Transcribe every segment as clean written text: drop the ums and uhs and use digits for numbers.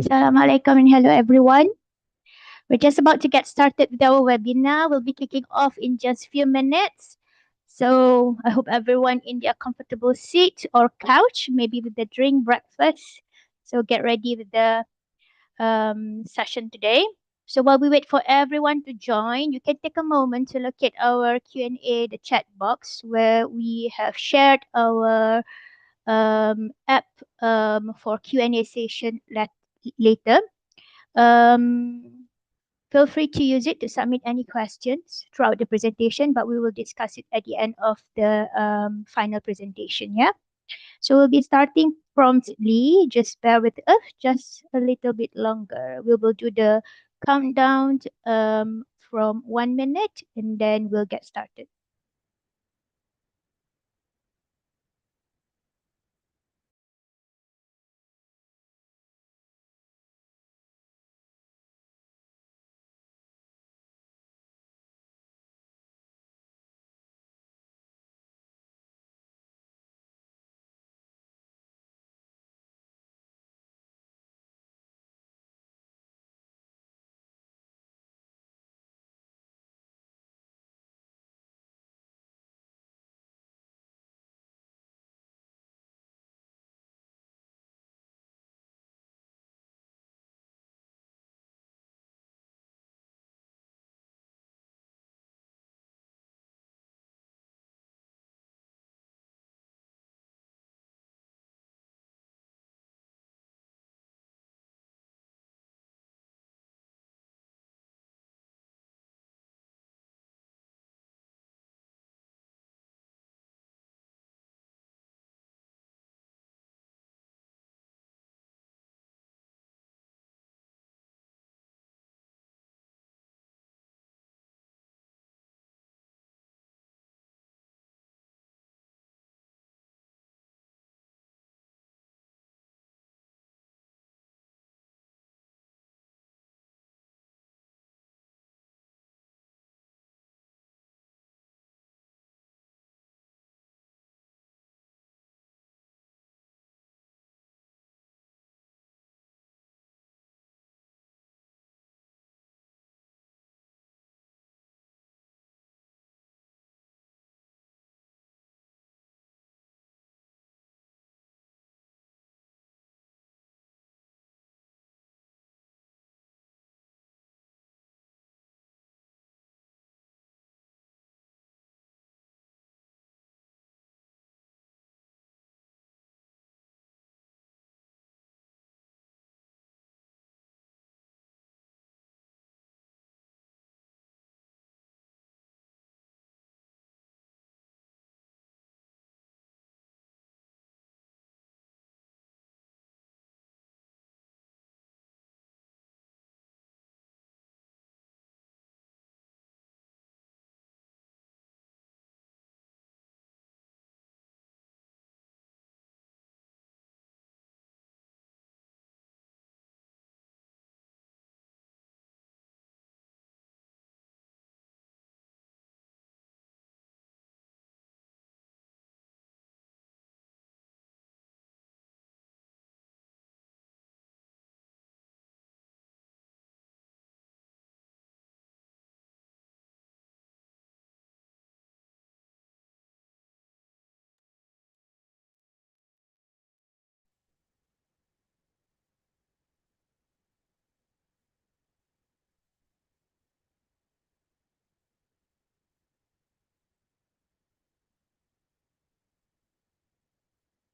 Assalamualaikum and hello everyone. We're just about to get started with our webinar. We'll be kicking off in just a few minutes. So I hope everyone in their comfortable seat or couch, maybe with the drink breakfast. So get ready with the session today. So while we wait for everyone to join, you can take a moment to look at our Q&A, the chat box, where we have shared our app for Q&A session later. Feel free to use it to submit any questions throughout the presentation, but we will discuss it at the end of the final presentation, yeah? So we'll be starting promptly. Just bear with us just a little bit longer. We will do the countdown from 1 minute and then we'll get started.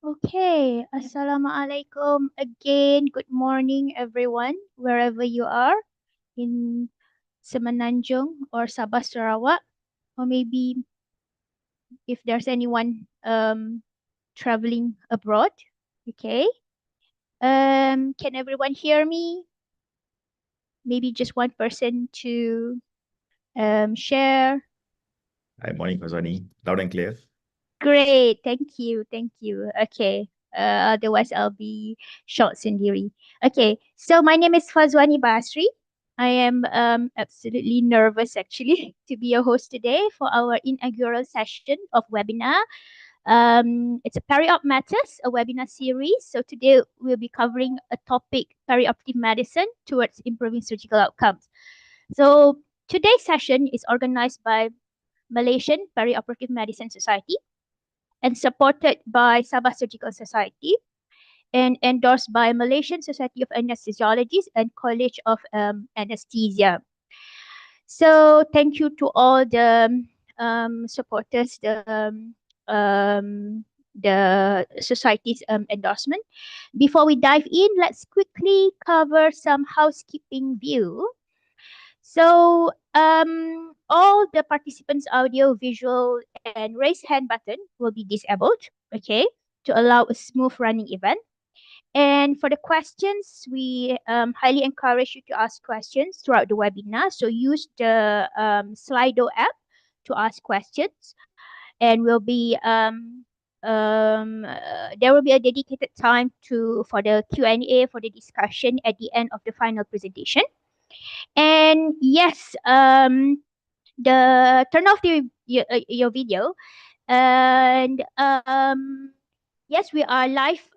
Okay, Assalamualaikum again. Good morning, everyone, wherever you are in Semenanjung or Sabah, Sarawak, or maybe if there's anyone traveling abroad. Okay. Can everyone hear me? Maybe just one person to share. Hi, morning, Fazwani. Loud and clear. Great, thank you, thank you. Okay, otherwise I'll be short sendiri. Okay, so my name is Fazwani Basri. I am absolutely nervous actually to be your host today for our inaugural session of webinar. It's a PeriOp Matters, a webinar series. So today we'll be covering a topic, perioperative medicine towards improving surgical outcomes. So today's session is organized by Malaysian Perioperative Medicine Society and supported by Sabah Surgical Society and endorsed by Malaysian Society of Anesthesiologists and College of Anesthesia. So thank you to all the supporters, the society's endorsement. Before we dive in, let's quickly cover some housekeeping view. So all the participants' audio, visual, and raise hand button will be disabled, okay, to allow a smooth running event. And for the questions, we highly encourage you to ask questions throughout the webinar. So use the Slido app to ask questions, and there will be a dedicated time for the Q&A for the discussion at the end of the final presentation. And yes, the turn off your video, and yes, we are live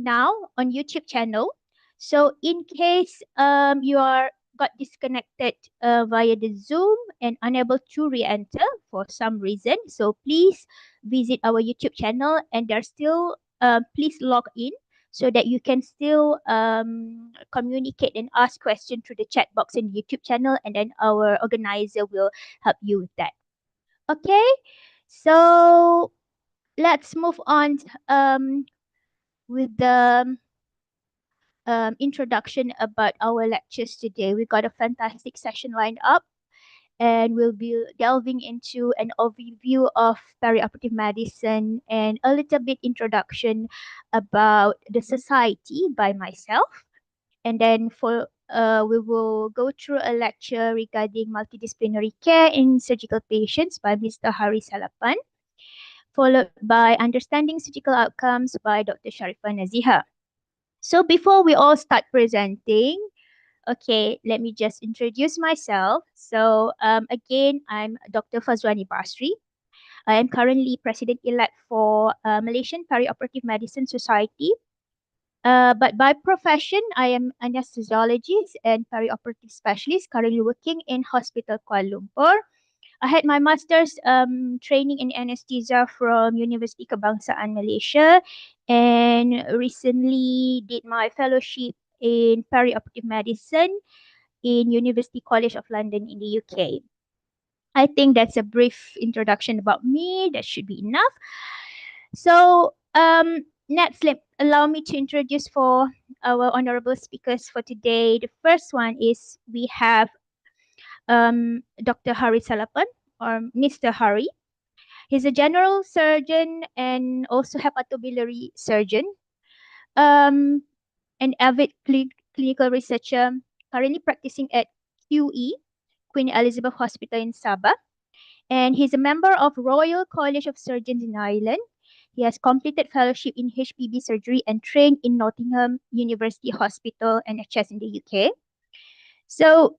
now on YouTube channel. So in case you are got disconnected via the Zoom and unable to re-enter for some reason, so please visit our YouTube channel and there's still please log in so that you can still communicate and ask questions through the chat box in the YouTube channel, and then our organizer will help you with that. Okay, so let's move on with the introduction about our lectures today. We got a fantastic session lined up, and we'll be delving into an overview of perioperative medicine and a little bit introduction about the society by myself. And then we will go through a lecture regarding multidisciplinary care in surgical patients by Mr. Hari Salapan, followed by understanding surgical outcomes by Dr. Sharifah Naziha. So before we all start presenting, okay, let me just introduce myself. So again, I'm Dr. Fazwani Basri. I am currently President-elect for Malaysian Perioperative Medicine Society. But by profession, I am anesthesiologist and perioperative specialist currently working in Hospital Kuala Lumpur. I had my master's training in anesthesia from University Kebangsaan Malaysia, and recently did my fellowship in perioperative medicine in University College of London in the UK. I think that's a brief introduction about me. That should be enough. So next, allow me to introduce for our honorable speakers for today. The first one is we have Dr. Hari Salapan, or Mr. Hari. He's a general surgeon and also hepatobiliary surgeon, um, an avid clinical researcher, currently practicing at QE, Queen Elizabeth Hospital in Sabah. And he's a member of Royal College of Surgeons in Ireland. He has completed fellowship in HPB surgery and trained in Nottingham University Hospital, NHS in the UK. So,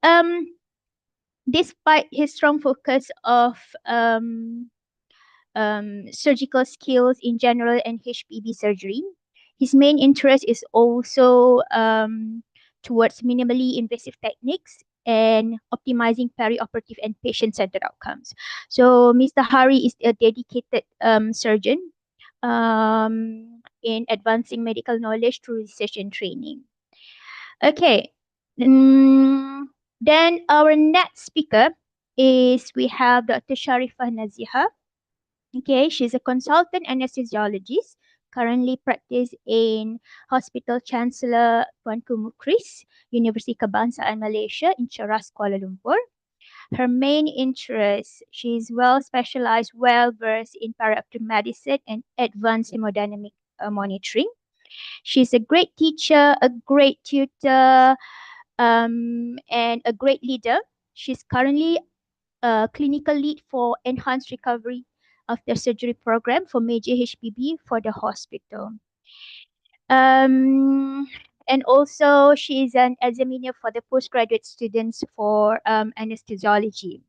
despite his strong focus of surgical skills in general and HPB surgery, his main interest is also towards minimally invasive techniques and optimizing perioperative and patient-centered outcomes. So Mr. Hari is a dedicated surgeon in advancing medical knowledge through research and training. Okay. Then our next speaker is we have Dr. Sharifah Naziha. Okay, she's a consultant anesthesiologist, currently practice in Hospital Chancellor Tuanku Mukris, University Kebangsaan Malaysia in Cheras, Kuala Lumpur. Her main interest, she's well specialized, well versed in perioperative medicine and advanced hemodynamic monitoring. She's a great teacher, a great tutor, and a great leader. She's currently a clinical lead for enhanced recovery after surgery program for major HPB for the hospital. And also she is an examiner for the postgraduate students for anesthesiology.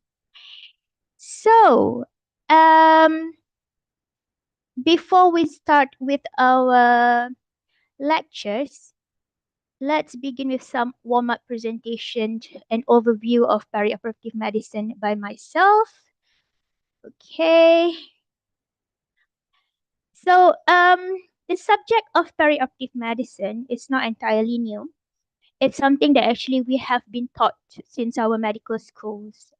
So, Before we start with our lectures, let's begin with some warm-up presentation and overview of perioperative medicine by myself. Okay. So, the subject of perioperative medicine is not entirely new. It's something that actually we have been taught since our medical schools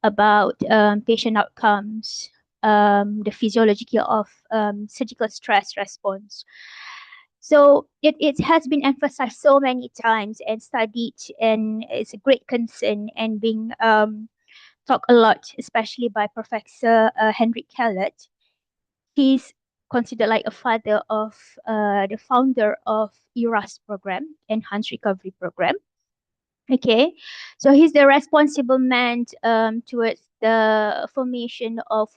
about patient outcomes, the physiology of surgical stress response. So it has been emphasized so many times and studied, and it's a great concern and being talked a lot, especially by Professor Henrik Kellett. He's considered like a father of the founder of ERAS program, Enhanced Recovery Program. Okay, so he's the responsible man towards the formation of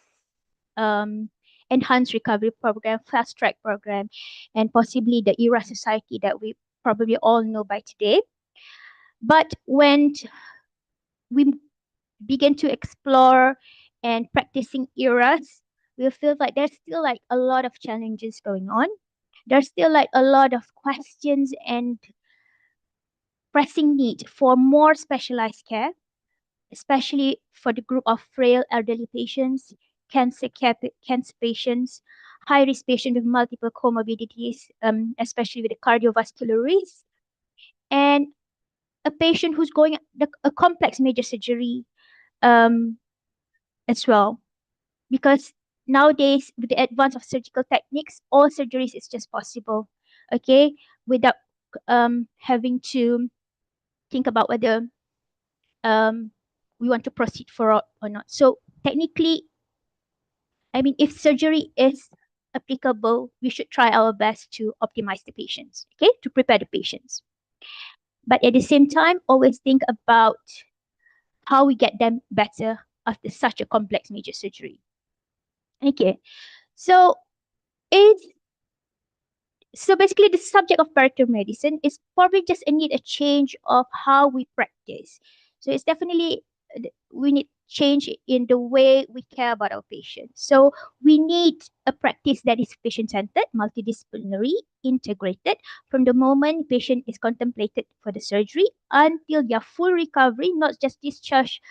um, enhanced recovery program, fast track program, and possibly the ERA society that we probably all know by today. But when we begin to explore and practicing ERAs, we feel like there's still like a lot of challenges going on. There's still like a lot of questions and pressing need for more specialized care, especially for the group of frail elderly patients, cancer patients, high risk patients with multiple comorbidities, especially with the cardiovascular risk, and a patient who's going a complex major surgery um, as well. Because nowadays, with the advance of surgical techniques, all surgeries is just possible, okay, without having to think about whether um, we want to proceed for or not. So technically, I mean, if surgery is applicable, we should try our best to optimize the patients, okay, to prepare the patients. But at the same time, always think about how we get them better after such a complex major surgery. Okay, so is so basically the subject of perioperative medicine is probably just a need a change of how we practice. So it's definitely we need change in the way we care about our patients. So we need a practice that is patient-centered, multidisciplinary, integrated from the moment patient is contemplated for the surgery until their full recovery, not just discharge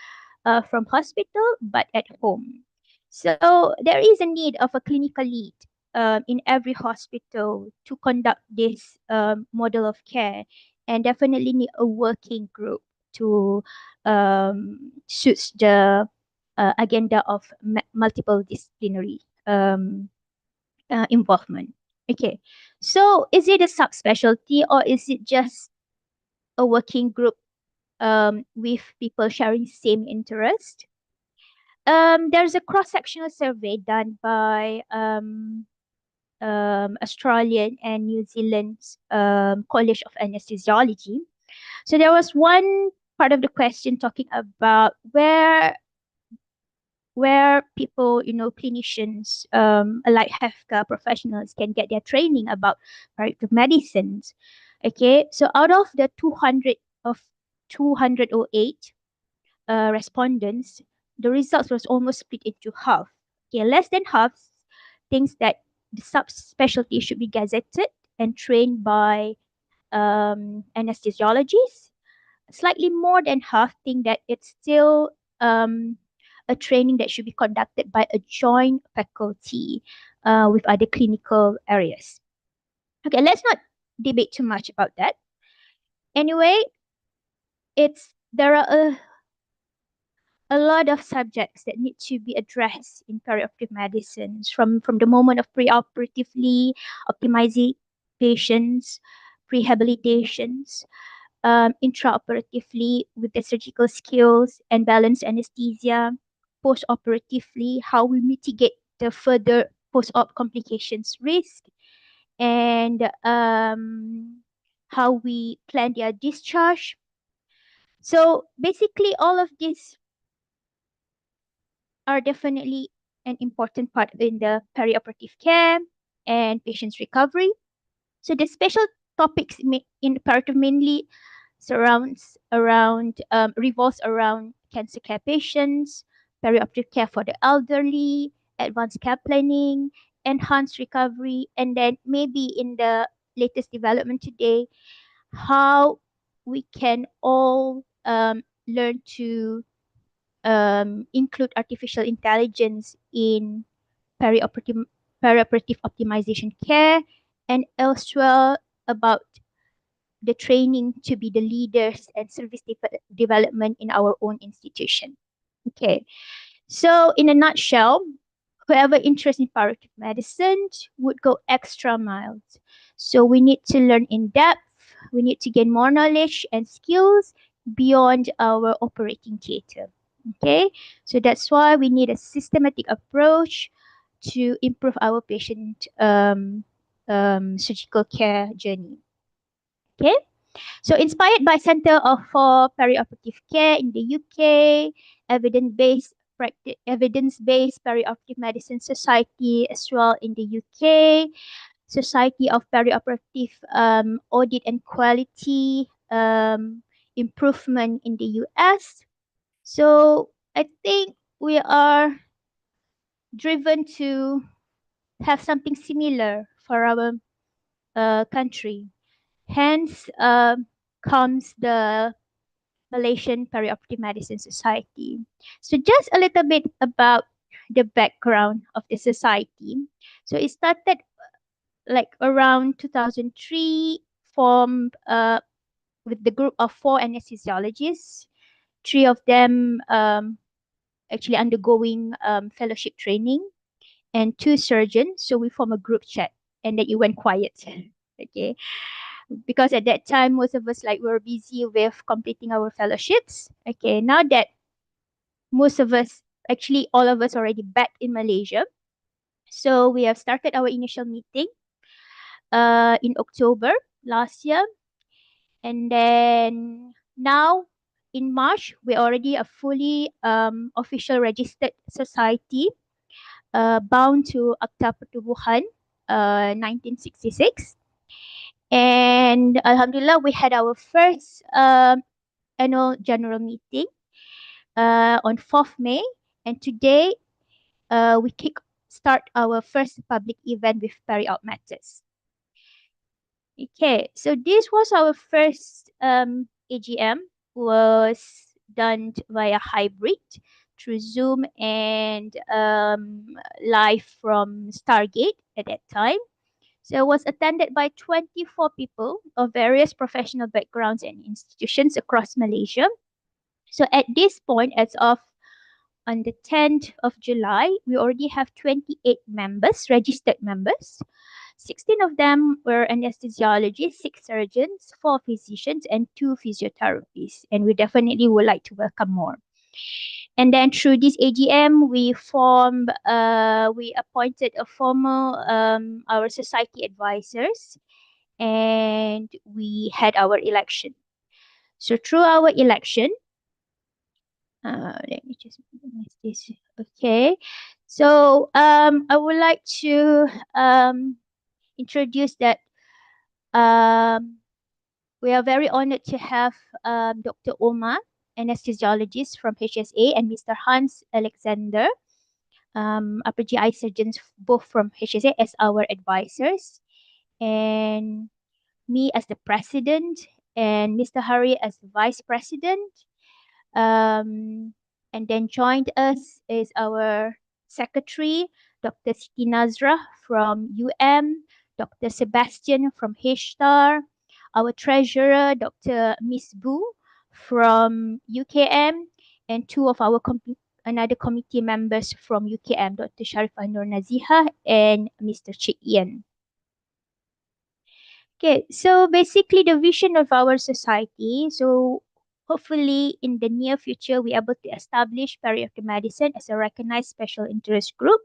from hospital but at home. So there is a need of a clinical lead in every hospital to conduct this model of care, and definitely need a working group to suits the agenda of multiple disciplinary involvement. Okay, so is it a subspecialty or is it just a working group with people sharing same interest? There's a cross-sectional survey done by Australian and New Zealand's College of Anesthesiology. So there was one part of the question talking about where people, clinicians, like healthcare professionals, can get their training about preventive medicines. Okay, so out of the 208 respondents, the results was almost split into half. Okay, less than half thinks that the subspecialty should be gazetted and trained by anesthesiologists. Slightly more than half think that it's still a training that should be conducted by a joint faculty with other clinical areas. Okay, let's not debate too much about that. Anyway, it's there are a lot of subjects that need to be addressed in perioperative medicine from the moment of preoperatively optimizing patients, prehabilitations, intraoperatively with the surgical skills and balanced anesthesia, postoperatively, how we mitigate the further post-op complications risk, and how we plan their discharge. So basically, all of these are definitely an important part in the perioperative care and patient's recovery. So the special topics in perioperative mainly revolves around cancer care patients, perioperative care for the elderly, advanced care planning, enhance recovery, and then maybe in the latest development today, how we can all learn to include artificial intelligence in perioperative, perioperative optimization care, and elsewhere about the training to be the leaders and service development in our own institution. Okay, so in a nutshell, whoever interested in perioperative medicine would go extra miles. So we need to learn in depth, we need to gain more knowledge and skills beyond our operating theatre. Okay, so that's why we need a systematic approach to improve our patient surgical care journey. Okay, so inspired by for Perioperative Care in the UK, evidence-based perioperative medicine society as well in the UK, Society of Perioperative Audit and Quality Improvement in the US. So I think we are driven to have something similar for our country. Hence comes the Malaysian Perioperative Medicine Society. So just a little bit about the background of the society. So it started like around 2003, formed with the group of four anesthesiologists, three of them actually undergoing fellowship training, and two surgeons. So we form a group chat, and then it went quiet. Okay, because at that time most of us like were busy with completing our fellowships. Okay, now that most of us, actually all of us, already back in Malaysia, so we have started our initial meeting in October last year, and then now in March we're already a fully official registered society, bound to Akta Pertubuhan 1966. And Alhamdulillah, we had our first annual general meeting on 4th May. And today, we start our first public event with PeriOp Matters. Okay, so this was our first AGM, was done via hybrid through Zoom and live from Stargate at that time. So it was attended by 24 people of various professional backgrounds and institutions across Malaysia. So at this point, as of on the 10th of July, we already have 28 members, registered members. 16 of them were anesthesiologists, 6 surgeons, 4 physicians, and 2 physiotherapists. And we definitely would like to welcome more. And then through this AGM, we appointed a formal, our society advisors, and we had our election. So through our election, let me just minimize this. Okay. So I would like to introduce that we are very honored to have Dr. Omar, anesthesiologist from HSA, and Mr. Hans Alexander, upper GI surgeons, both from HSA, as our advisors, and me as the president, and Mr. Hari as the vice president. And then joined us is our secretary, Dr. Siti Nazra from UM, Dr. Sebastian from HSTAR, our treasurer, Dr. Miss Bu from UKM, and two of our another committee members from UKM, Dr. Sharifah Nur Naziha and Mr. Chik Yen. Okay, so basically the vision of our society, so hopefully in the near future we're able to establish perioperative medicine as a recognized special interest group.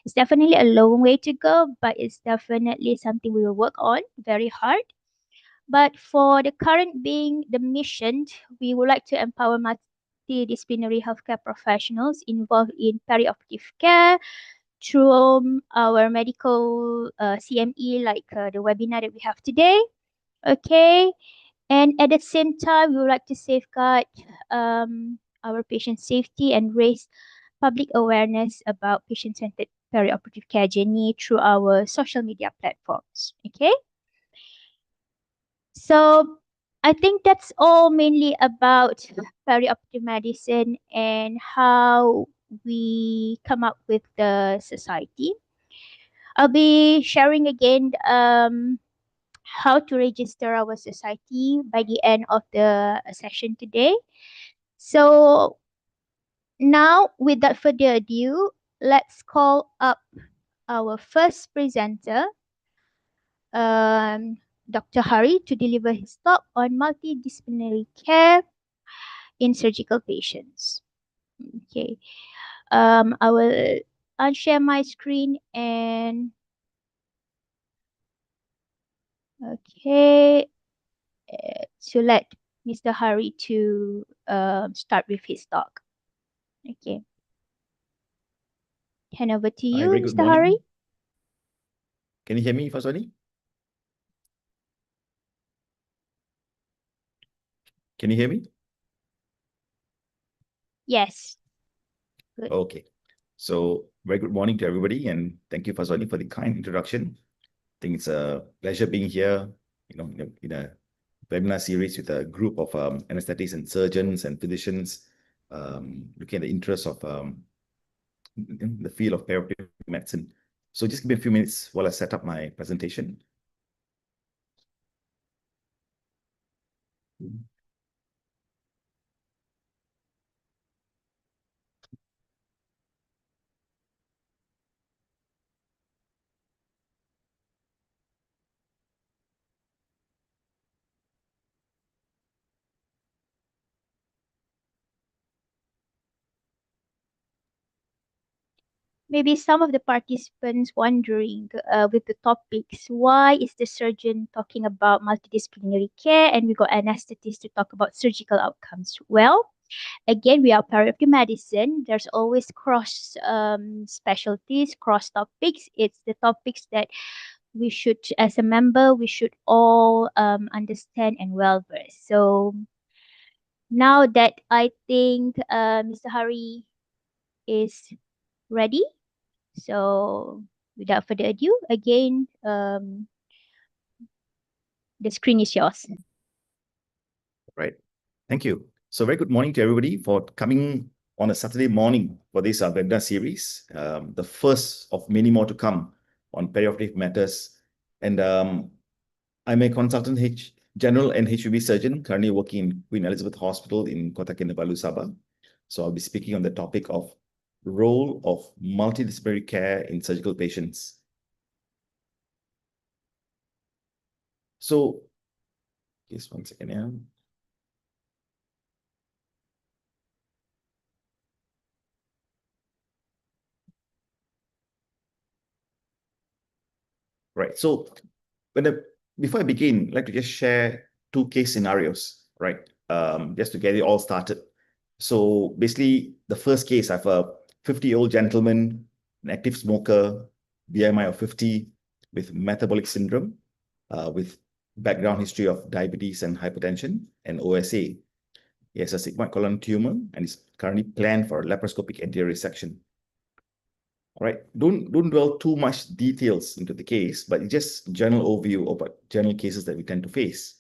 It's definitely a long way to go, but it's definitely something we will work on very hard. But for the current being the mission, we would like to empower multidisciplinary healthcare professionals involved in perioperative care through our medical CME, like the webinar that we have today. Okay, and at the same time, we would like to safeguard our patient safety and raise public awareness about patient-centered perioperative care journey through our social media platforms. Okay, so I think that's all mainly about perioperative medicine and how we come up with the society. I'll be sharing again how to register our society by the end of the session today. So now, without further ado, let's call up our first presenter, um, Dr. Hari, to deliver his talk on multidisciplinary care in surgical patients. Okay, I will unshare my screen and okay, to let Mr. Hari to start with his talk. Okay, hand over to Hi, you, very good Mr. Hari. morning. Can you hear me, Faswani? Can you hear me? Yes, good. Okay. So, very good morning to everybody, and thank you, Faswani, for the kind introduction. I think it's a pleasure being here, in a webinar series with a group of anesthetists and surgeons and physicians, looking at the interests of in the field of perioperative medicine. So, just give me a few minutes while I set up my presentation. Maybe some of the participants wondering with the topics, why is the surgeon talking about multidisciplinary care and we got anesthetists to talk about surgical outcomes? Well, again, we are perioperative medicine. There's always cross specialties, cross topics. It's the topics that we should, as a member, we should all understand and well versed. So now that I think Mr. Hari is ready, so without further ado, again, the screen is yours. Right. Thank you. So, very good morning to everybody for coming on a Saturday morning for this webinar series, the first of many more to come on Perioperative Matters. And I'm a consultant general and HUB surgeon currently working in Queen Elizabeth Hospital in Kota Kinabalu, Sabah. So, I'll be speaking on the topic of role of multidisciplinary care in surgical patients. So, just one second here. Right. So before I begin, I'd like to just share two case scenarios, right? Just to get it all started. So basically, the first case, I have a 50-year-old gentleman, an active smoker, BMI of 50, with metabolic syndrome, with background history of diabetes and hypertension and OSA. He has a sigmoid colon tumor and is currently planned for a laparoscopic anterior resection. All right, don't dwell too much details into the case, but just general overview about general cases that we tend to face.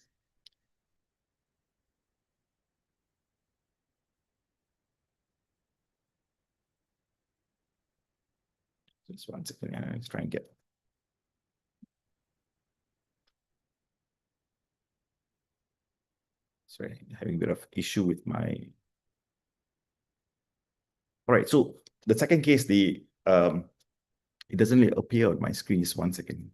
Just one second, let's try and get. Sorry, having a bit of issue with my. All right, so the second case, it doesn't really appear on my screen. Just one second.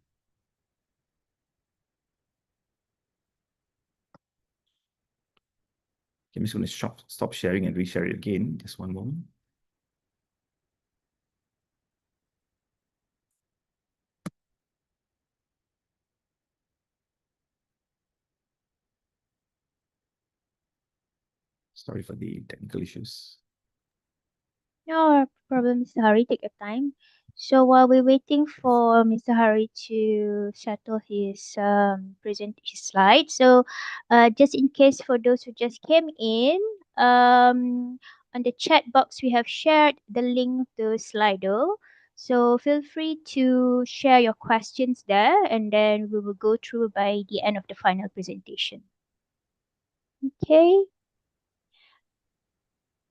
I'm just going to stop sharing and reshare it again. Just one moment. Sorry for the technical issues. No problem, Mr. Hari. Take your time. So while we're waiting for Mr. Hari to settle his present his slide, so just in case for those who just came in, on the chat box we have shared the link to Slido. So feel free to share your questions there, and then we will go through by the end of the final presentation. Okay.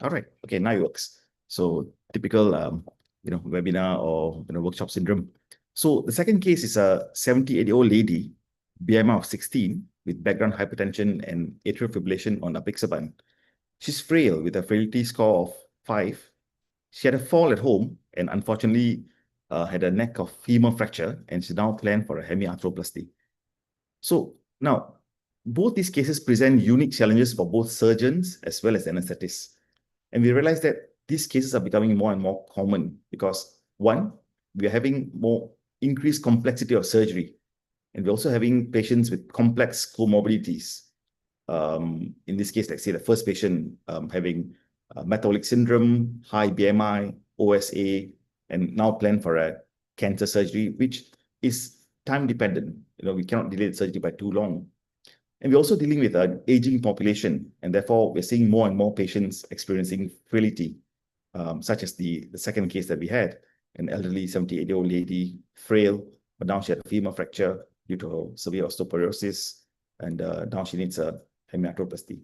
All right. Okay, now it works. So typical, webinar or workshop syndrome. So the second case is a 78-year-old lady, BMI of 16, with background hypertension and atrial fibrillation on apixaban. She's frail with a frailty score of 5. She had a fall at home and unfortunately had a neck of femur fracture, and she now planned for a hemiarthroplasty. So now, both these cases present unique challenges for both surgeons as well as anesthetists. And we realize that these cases are becoming more and more common because, one, we are having more increased complexity of surgery, and we're also having patients with complex comorbidities. In this case, let's say the first patient having metabolic syndrome, high BMI, OSA, and now plan for a cancer surgery, which is time dependent. We cannot delay the surgery by too long. And we're also dealing with an aging population, and therefore we're seeing more and more patients experiencing frailty, such as the second case that we had, an elderly 78-year-old lady, frail, but now she had a femur fracture due to her severe osteoporosis, and now she needs a hemiarthroplasty.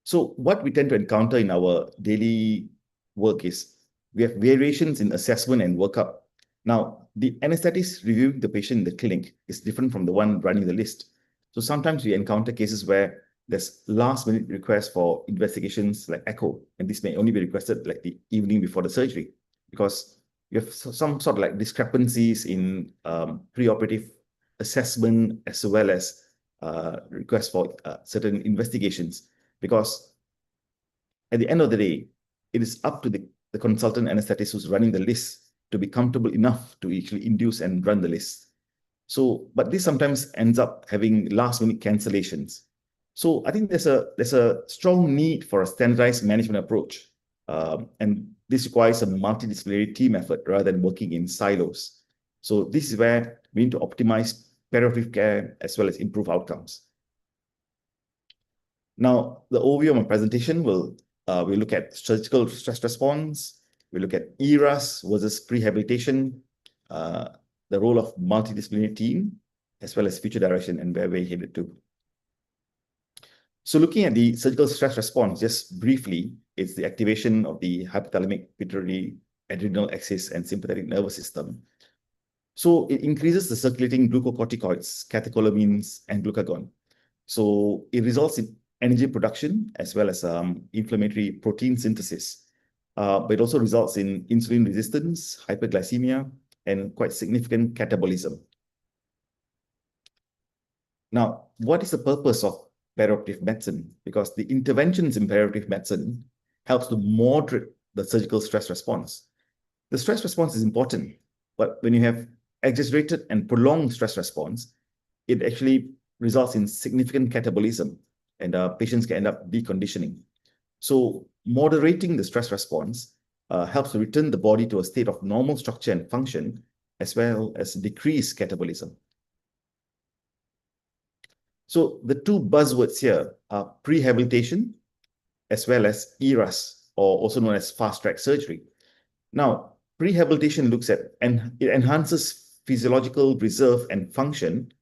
So what we tend to encounter in our daily work is we have variations in assessment and workup. Now, the anesthetist reviewing the patient in the clinic is different from the one running the list. So sometimes we encounter cases where there's last-minute requests for investigations like echo, and this may only be requested like the evening before the surgery, because you have some sort of like discrepancies in preoperative assessment as well as requests for certain investigations, because at the end of the day, it is up to the consultant anesthetist who's running the list to be comfortable enough to actually induce and run the list. So, but this sometimes ends up having last-minute cancellations. So I think there's a strong need for a standardized management approach, and this requires a multidisciplinary team effort rather than working in silos. So this is where we need to optimize perioperative care as well as improve outcomes. Now, the overview of my presentation will we look at surgical stress response, we look at ERAS versus prehabilitation, the role of multidisciplinary team, as well as future direction and where we're headed to. So looking at the surgical stress response, just briefly, it's the activation of the hypothalamic pituitary adrenal axis and sympathetic nervous system. So it increases the circulating glucocorticoids, catecholamines, and glucagon. So it results in energy production as well as inflammatory protein synthesis. But it also results in insulin resistance, hyperglycemia, and quite significant catabolism. Now, what is the purpose of perioperative medicine? Because the interventions in perioperative medicine helps to moderate the surgical stress response. The stress response is important, but when you have exaggerated and prolonged stress response, it actually results in significant catabolism, and patients can end up deconditioning. So moderating the stress response helps to return the body to a state of normal structure and function, as well as decrease catabolism. So the two buzzwords here are prehabilitation as well as ERAS, or also known as fast-track surgery. Now, prehabilitation looks at, and it enhances physiological reserve and function,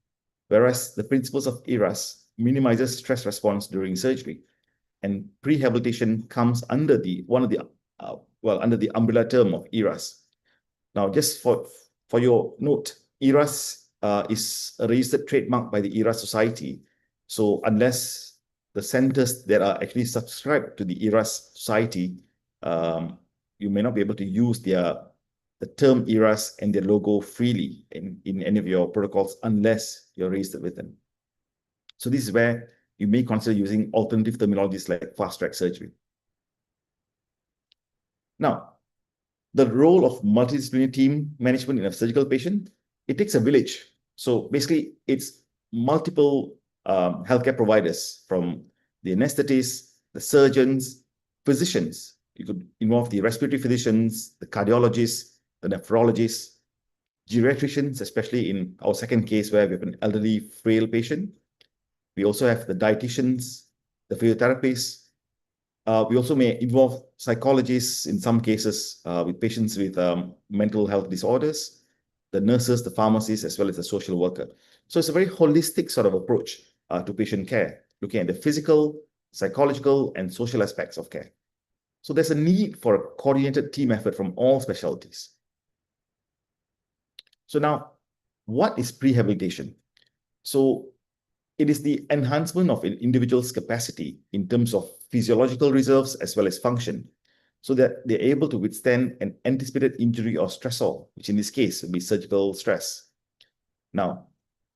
whereas the principles of ERAS minimizes stress response during surgery. And prehabilitation comes under the under the umbrella term of ERAS. Now, just for your note, ERAS is a registered trademark by the ERAS Society. So unless the centers that are actually subscribed to the ERAS Society, you may not be able to use the term ERAS and their logo freely in any of your protocols unless you're registered with them. So this is where you may consider using alternative terminologies like fast-track surgery. Now, the role of multidisciplinary team management in a surgical patient, it takes a village. So basically, it's multiple healthcare providers, from the anesthetists, the surgeons, physicians. You could involve the respiratory physicians, the cardiologists, the nephrologists, geriatricians, especially in our second case where we have an elderly, frail patient. We also have the dietitians, the physiotherapists, We also may involve psychologists in some cases with patients with mental health disorders, the nurses, the pharmacists, as well as the social worker. So it's a very holistic sort of approach to patient care, looking at the physical, psychological, and social aspects of care. So there's a need for a coordinated team effort from all specialties. So now, what is prehabilitation? So it is the enhancement of an individual's capacity in terms of physiological reserves as well as function, so that they're able to withstand an anticipated injury or stressor, which in this case would be surgical stress. Now,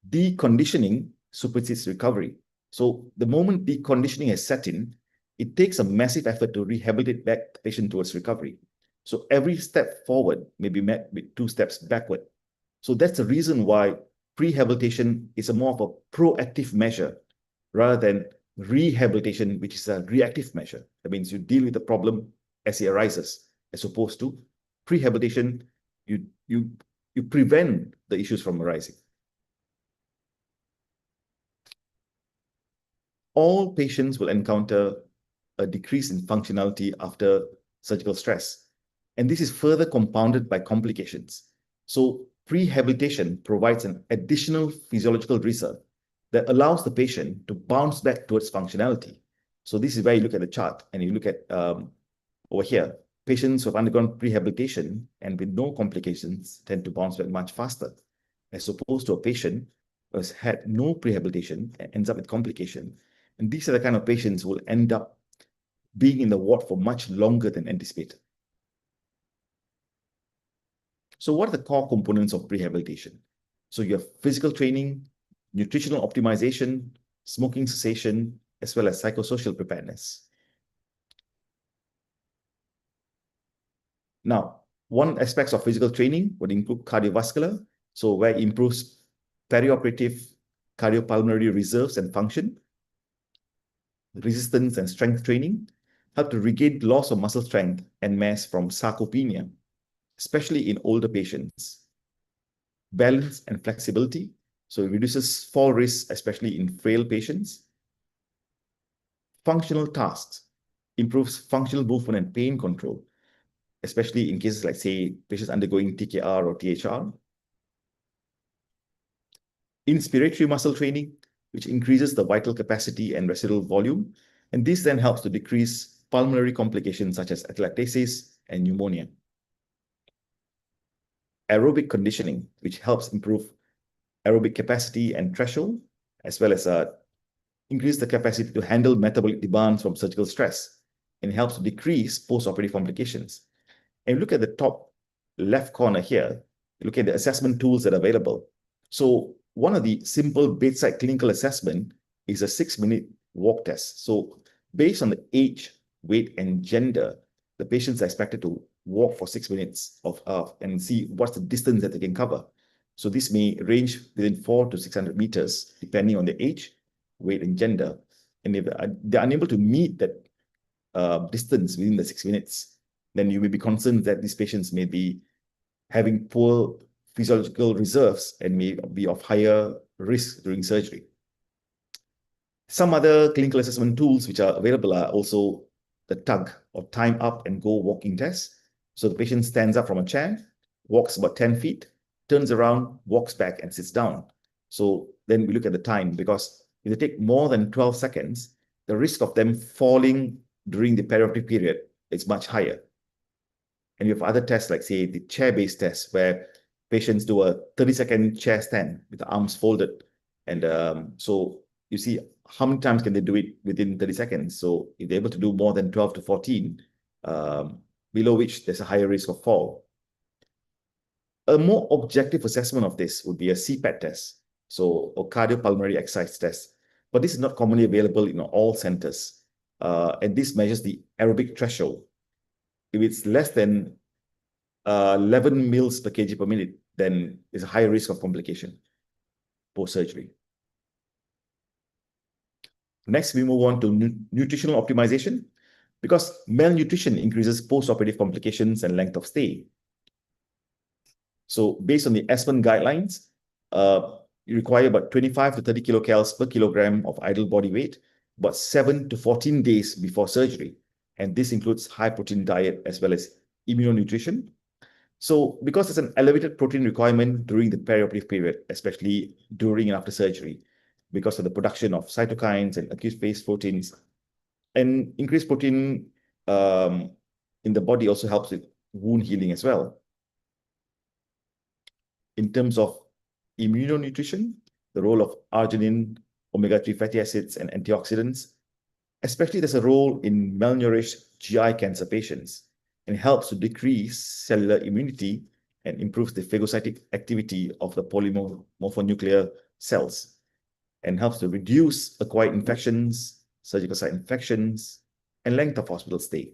deconditioning supersedes recovery. So the moment deconditioning has set in, it takes a massive effort to rehabilitate back the patient towards recovery. So every step forward may be met with 2 steps backward. So that's the reason why prehabilitation is a more of a proactive measure rather than rehabilitation, which is a reactive measure. That means you deal with the problem as it arises, as opposed to prehabilitation, you prevent the issues from arising. All patients will encounter a decrease in functionality after surgical stress. And this is further compounded by complications. So prehabilitation provides an additional physiological reserve that allows the patient to bounce back towards functionality. So this is where you look at the chart and you look at over here, patients who have undergone prehabilitation and with no complications tend to bounce back much faster, as opposed to a patient who has had no prehabilitation and ends up with complication. And these are the kind of patients who will end up being in the ward for much longer than anticipated. So what are the core components of prehabilitation? So you have physical training, nutritional optimization, smoking cessation, as well as psychosocial preparedness. Now, one aspect of physical training would include cardiovascular, so where it improves perioperative cardiopulmonary reserves and function, resistance and strength training, help to regain loss of muscle strength and mass from sarcopenia, especially in older patients. Balance and flexibility, so it reduces fall risk, especially in frail patients. Functional tasks, improves functional movement and pain control, especially in cases like, say, patients undergoing TKR or THR. Inspiratory muscle training, which increases the vital capacity and residual volume, and this then helps to decrease pulmonary complications such as atelectasis and pneumonia. Aerobic conditioning, which helps improve aerobic capacity and threshold, as well as increase the capacity to handle metabolic demands from surgical stress, and helps to decrease post-operative complications. And look at the top left corner here, look at the assessment tools that are available. So one of the simple bedside clinical assessment is a 6-minute walk test. So based on the age, weight, and gender, the patients are expected to walk for 6 minutes and see what's the distance that they can cover. So this may range within 400 to 600 meters, depending on the age, weight, and gender. And if they're unable to meet that distance within the 6 minutes, then you may be concerned that these patients may be having poor physiological reserves and may be of higher risk during surgery. Some other clinical assessment tools which are available are also the TUG, or time up and go walking test. So the patient stands up from a chair, walks about 10 feet, turns around, walks back, and sits down. So then we look at the time, because if they take more than 12 seconds, the risk of them falling during the perioperative period is much higher. And you have other tests like, say, the chair-based test, where patients do a 30-second chair stand with the arms folded. And so you see how many times can they do it within 30 seconds. So if they're able to do more than 12 to 14, below which there's a higher risk of fall. A more objective assessment of this would be a CPAT test, so a cardiopulmonary exercise test. But this is not commonly available in all centers. And this measures the aerobic threshold. If it's less than 11 mils per kg per minute, then there's a higher risk of complication post-surgery. Next, we move on to nutritional optimization, because malnutrition increases post-operative complications and length of stay. So based on the Aspen guidelines, you require about 25 to 30 kilocalories per kilogram of idle body weight, about 7 to 14 days before surgery. And this includes high protein diet as well as immunonutrition. So because there's an elevated protein requirement during the perioperative period, especially during and after surgery, because of the production of cytokines and acute phase proteins, and increased protein in the body also helps with wound healing as well. In terms of immunonutrition, the role of arginine, omega-3 fatty acids, and antioxidants, especially there's a role in malnourished GI cancer patients, and helps to decrease cellular immunity and improves the phagocytic activity of the polymorphonuclear cells, and helps to reduce acquired infections, surgical site infections, and length of hospital stay.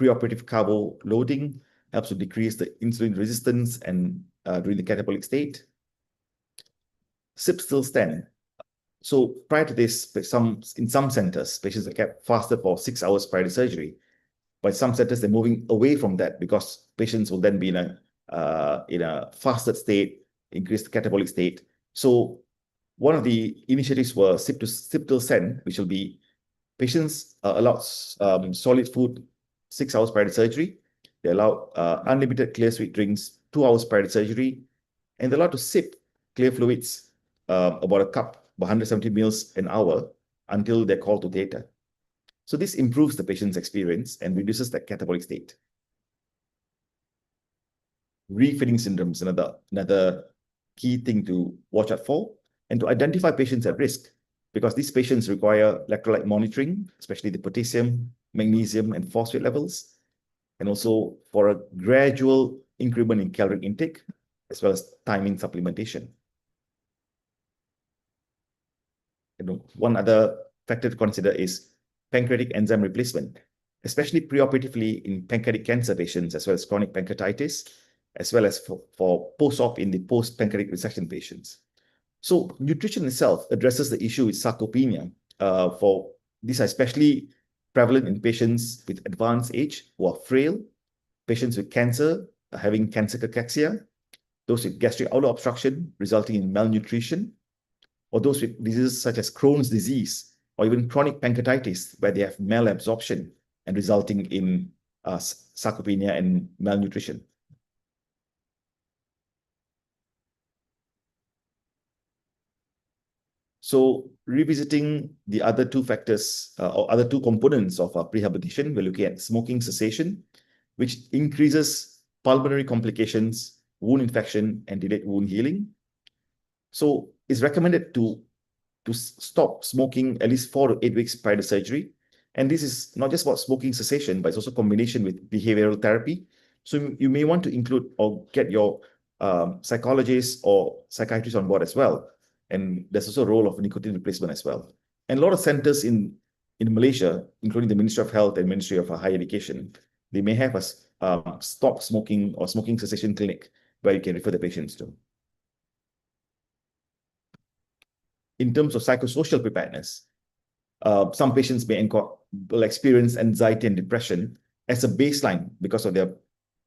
Preoperative carbo loading helps to decrease the insulin resistance and during the catabolic state. Sip still stand. So prior to this, in some centers, patients are kept fasted for 6 hours prior to surgery. But some centers, they're moving away from that because patients will then be in a fasted state, increased catabolic state. So one of the initiatives were sip till stand, which will be patients are allowed solid food 6 hours prior to surgery. They're allowed unlimited clear sweet drinks 2 hours prior to surgery, and they're allowed to sip clear fluids about a cup, 170 mils an hour until they're called to theatre. So this improves the patient's experience and reduces the catabolic state. Refeeding syndrome is another key thing to watch out for and to identify patients at risk, because these patients require electrolyte monitoring, especially the potassium, magnesium, and phosphate levels, and also for a gradual increment in caloric intake, as well as timing supplementation. One other factor to consider is pancreatic enzyme replacement, especially preoperatively in pancreatic cancer patients, as well as chronic pancreatitis, as well as for post-op in the post-pancreatic resection patients. So nutrition itself addresses the issue with sarcopenia. For these are especially prevalent in patients with advanced age who are frail, patients with cancer having cancer cachexia, those with gastric outlet obstruction resulting in malnutrition, or those with diseases such as Crohn's disease, or even chronic pancreatitis, where they have malabsorption and resulting in sarcopenia and malnutrition. So revisiting the other two factors or other two components of prehabilitation, we're looking at smoking cessation, which increases pulmonary complications, wound infection, and delayed wound healing. So it's recommended to stop smoking at least 4 to 8 weeks prior to surgery. And this is not just about smoking cessation, but it's also combination with behavioral therapy. So you may want to include or get your psychologist or psychiatrist on board as well. And there's also a role of nicotine replacement as well. And a lot of centers in Malaysia, including the Ministry of Health and Ministry of Higher Education, they may have a stop smoking or smoking cessation clinic where you can refer the patients to. In terms of psychosocial preparedness, some patients will experience anxiety and depression as a baseline because of their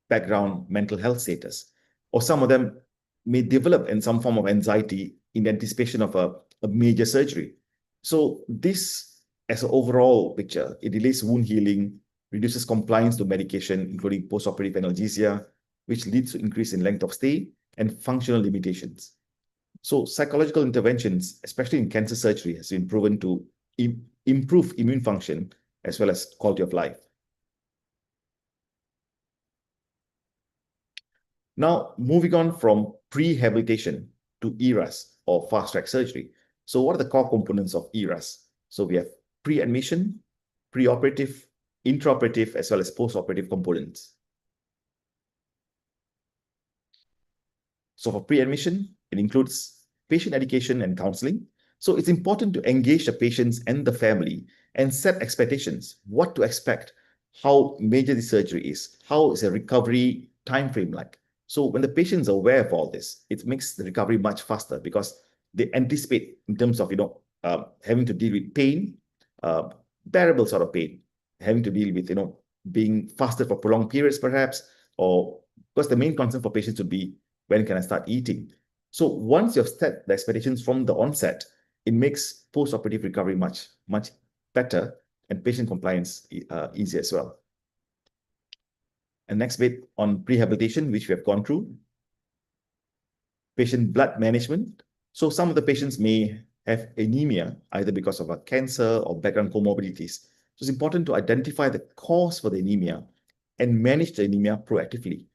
background mental health status. Or some of them may develop in some form of anxiety in anticipation of a major surgery. So this, as an overall picture, it delays wound healing, reduces compliance to medication, including post-operative analgesia, which leads to increase in length of stay and functional limitations. So psychological interventions, especially in cancer surgery, has been proven to improve immune function as well as quality of life. Now, moving on from prehabilitation to ERAS or fast-track surgery. So what are the core components of ERAS? So we have pre-admission, preoperative, intraoperative, as well as post-operative components. So for pre-admission, it includes patient education and counseling. So it's important to engage the patients and the family and set expectations, what to expect, how major the surgery is, how is a recovery time frame like. So when the patients are aware of all this, it makes the recovery much faster because they anticipate in terms of having to deal with pain, bearable sort of pain, having to deal with being fasted for prolonged periods perhaps, or because the main concern for patients would be when can I start eating. So once you've set the expectations from the onset, it makes post-operative recovery much better and patient compliance easier as well. And next bit on prehabilitation, which we have gone through. Patient blood management. So some of the patients may have anemia, either because of a cancer or background comorbidities. So it's important to identify the cause for the anemia and manage the anemia proactively.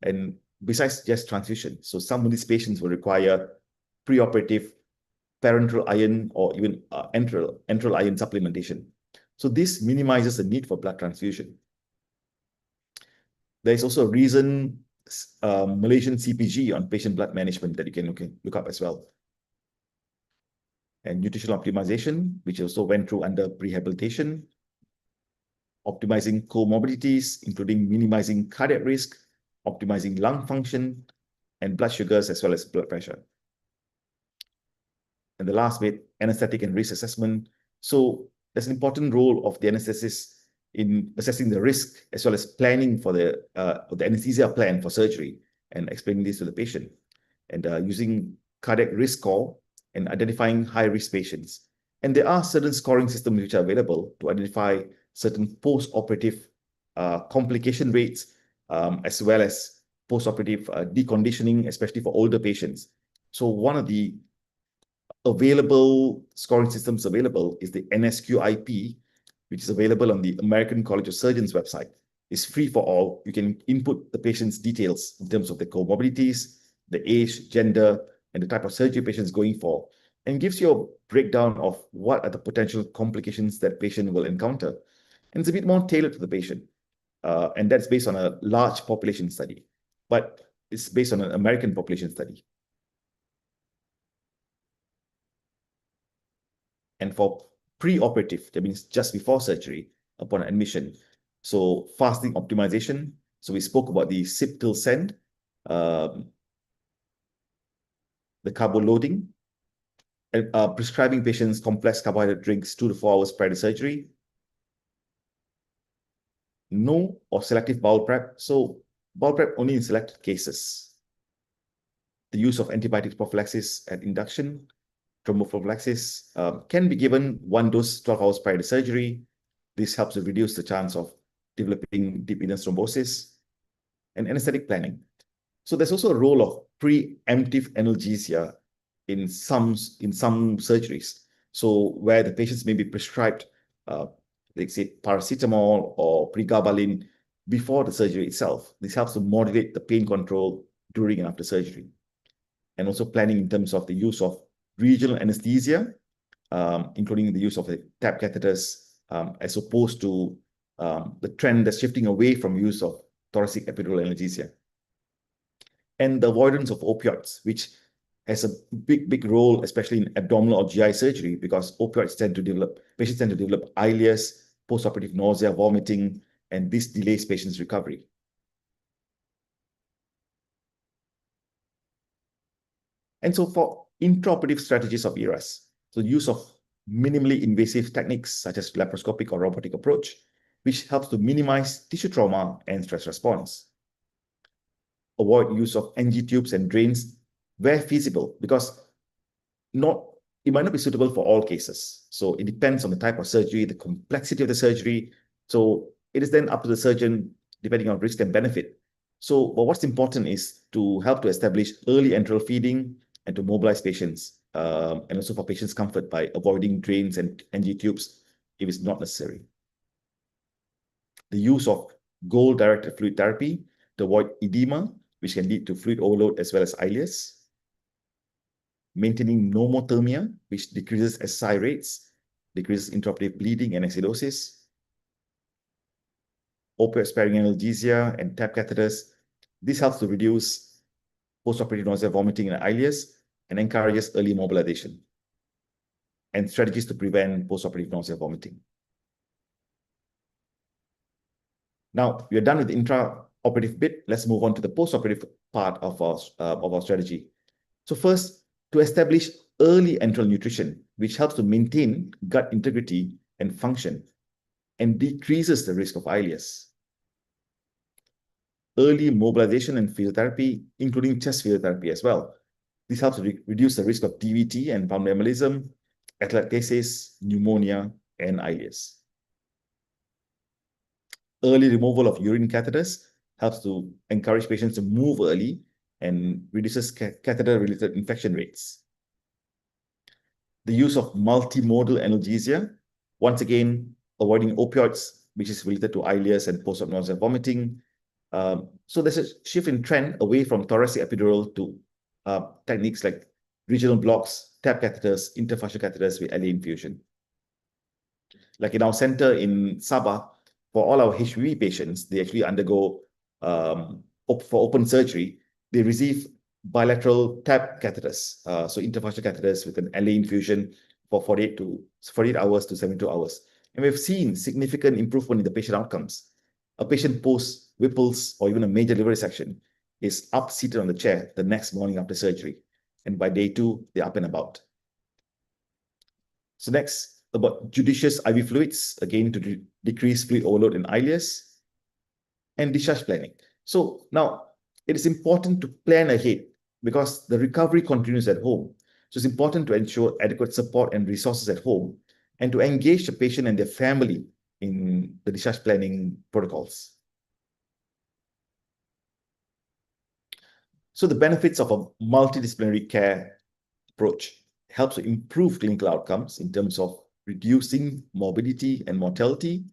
And besides just transfusion, so some of these patients will require preoperative parenteral iron or even enteral iron supplementation. So this minimizes the need for blood transfusion. There is also a recent Malaysian CPG on patient blood management that you can look up as well. And nutritional optimization, which also went through under prehabilitation, optimizing comorbidities, including minimizing cardiac risk, optimizing lung function, and blood sugars, as well as blood pressure. And the last bit, anesthetic and risk assessment. So there's an important role of the anesthetist in assessing the risk, as well as planning for the anesthesia plan for surgery, and explaining this to the patient, and using cardiac risk score and identifying high-risk patients. And there are certain scoring systems which are available to identify certain post-operative complication rates, as well as post-operative deconditioning, especially for older patients. So one of the available scoring systems available is the NSQIP, which is available on the American College of Surgeons website. It's free for all. You can input the patient's details in terms of the comorbidities, the age, gender, and the type of surgery patient is going for, and gives you a breakdown of what are the potential complications that patient will encounter. And it's a bit more tailored to the patient. And that's based on a large population study, but it's based on an American population study. And for pre-operative, that means just before surgery, upon admission. So fasting optimization. So we spoke about the sip till send, the carbo loading, and prescribing patients complex carbohydrate drinks 2 to 4 hours prior to surgery. No or selective bowel prep. So bowel prep only in selected cases. The use of antibiotic prophylaxis at induction, thromboprophylaxis can be given 1 dose 12 hours prior to surgery. This helps to reduce the chance of developing deep venous thrombosis. And anesthetic planning. So there's also a role of preemptive analgesia in some surgeries. So where the patients may be prescribed, let's say, paracetamol or pregabalin before the surgery itself. This helps to modulate the pain control during and after surgery. And also planning in terms of the use of regional anesthesia, including the use of the tap catheters, as opposed to the trend that's shifting away from use of thoracic epidural analgesia. And the avoidance of opioids, which has a big role, especially in abdominal or GI surgery, because opioids patients tend to develop ileus, postoperative nausea, vomiting, and this delays patients' recovery. And so for intraoperative strategies of ERAS, so use of minimally invasive techniques such as laparoscopic or robotic approach, which helps to minimize tissue trauma and stress response. Avoid use of NG tubes and drains where feasible, because it might not be suitable for all cases. So it depends on the type of surgery, the complexity of the surgery. So it is then up to the surgeon, depending on risk and benefit. So but what's important is to help to establish early enteral feeding and to mobilize patients, and also for patients' comfort by avoiding drains and NG tubes if it's not necessary. The use of goal-directed fluid therapy to avoid edema, which can lead to fluid overload as well as ileus. Maintaining normothermia, which decreases SI rates, decreases intraoperative bleeding and acidosis. Opioid-sparing analgesia and tap catheters. This helps to reduce postoperative nausea, vomiting, and ileus, and encourages early mobilization. And strategies to prevent postoperative nausea, vomiting. Now, we are done with the intraoperative bit. Let's move on to the postoperative part of our strategy. So first, to establish early enteral nutrition, which helps to maintain gut integrity and function and decreases the risk of ileus. Early mobilization and physiotherapy, including chest physiotherapy as well. This helps to reduce the risk of DVT and pulmonary embolism atelectasis, pneumonia, and ileus. Early removal of urine catheters helps to encourage patients to move early and reduces catheter-related infection rates. The use of multimodal analgesia, once again, avoiding opioids, which is related to ileus and post-op nausea vomiting. So there's a shift in trend away from thoracic epidural to techniques like regional blocks, tap catheters, interfascial catheters with LA infusion. Like in our center in Sabah, for all our HPV patients, they actually undergo, for open surgery, they receive bilateral tap catheters, so interfascial catheters with an LA infusion for 48 hours to 72 hours. And we've seen significant improvement in the patient outcomes. A patient post Whipple's or even a major liver resection is up seated on the chair the next morning after surgery. And by day 2, they're up and about. So next, about judicious IV fluids, again to decrease fluid overload in ileus, and discharge planning. So now it is important to plan ahead because the recovery continues at home. So it's important to ensure adequate support and resources at home and to engage the patient and their family in the discharge planning protocols. So the benefits of a multidisciplinary care approach helps to improve clinical outcomes in terms of reducing morbidity and mortality,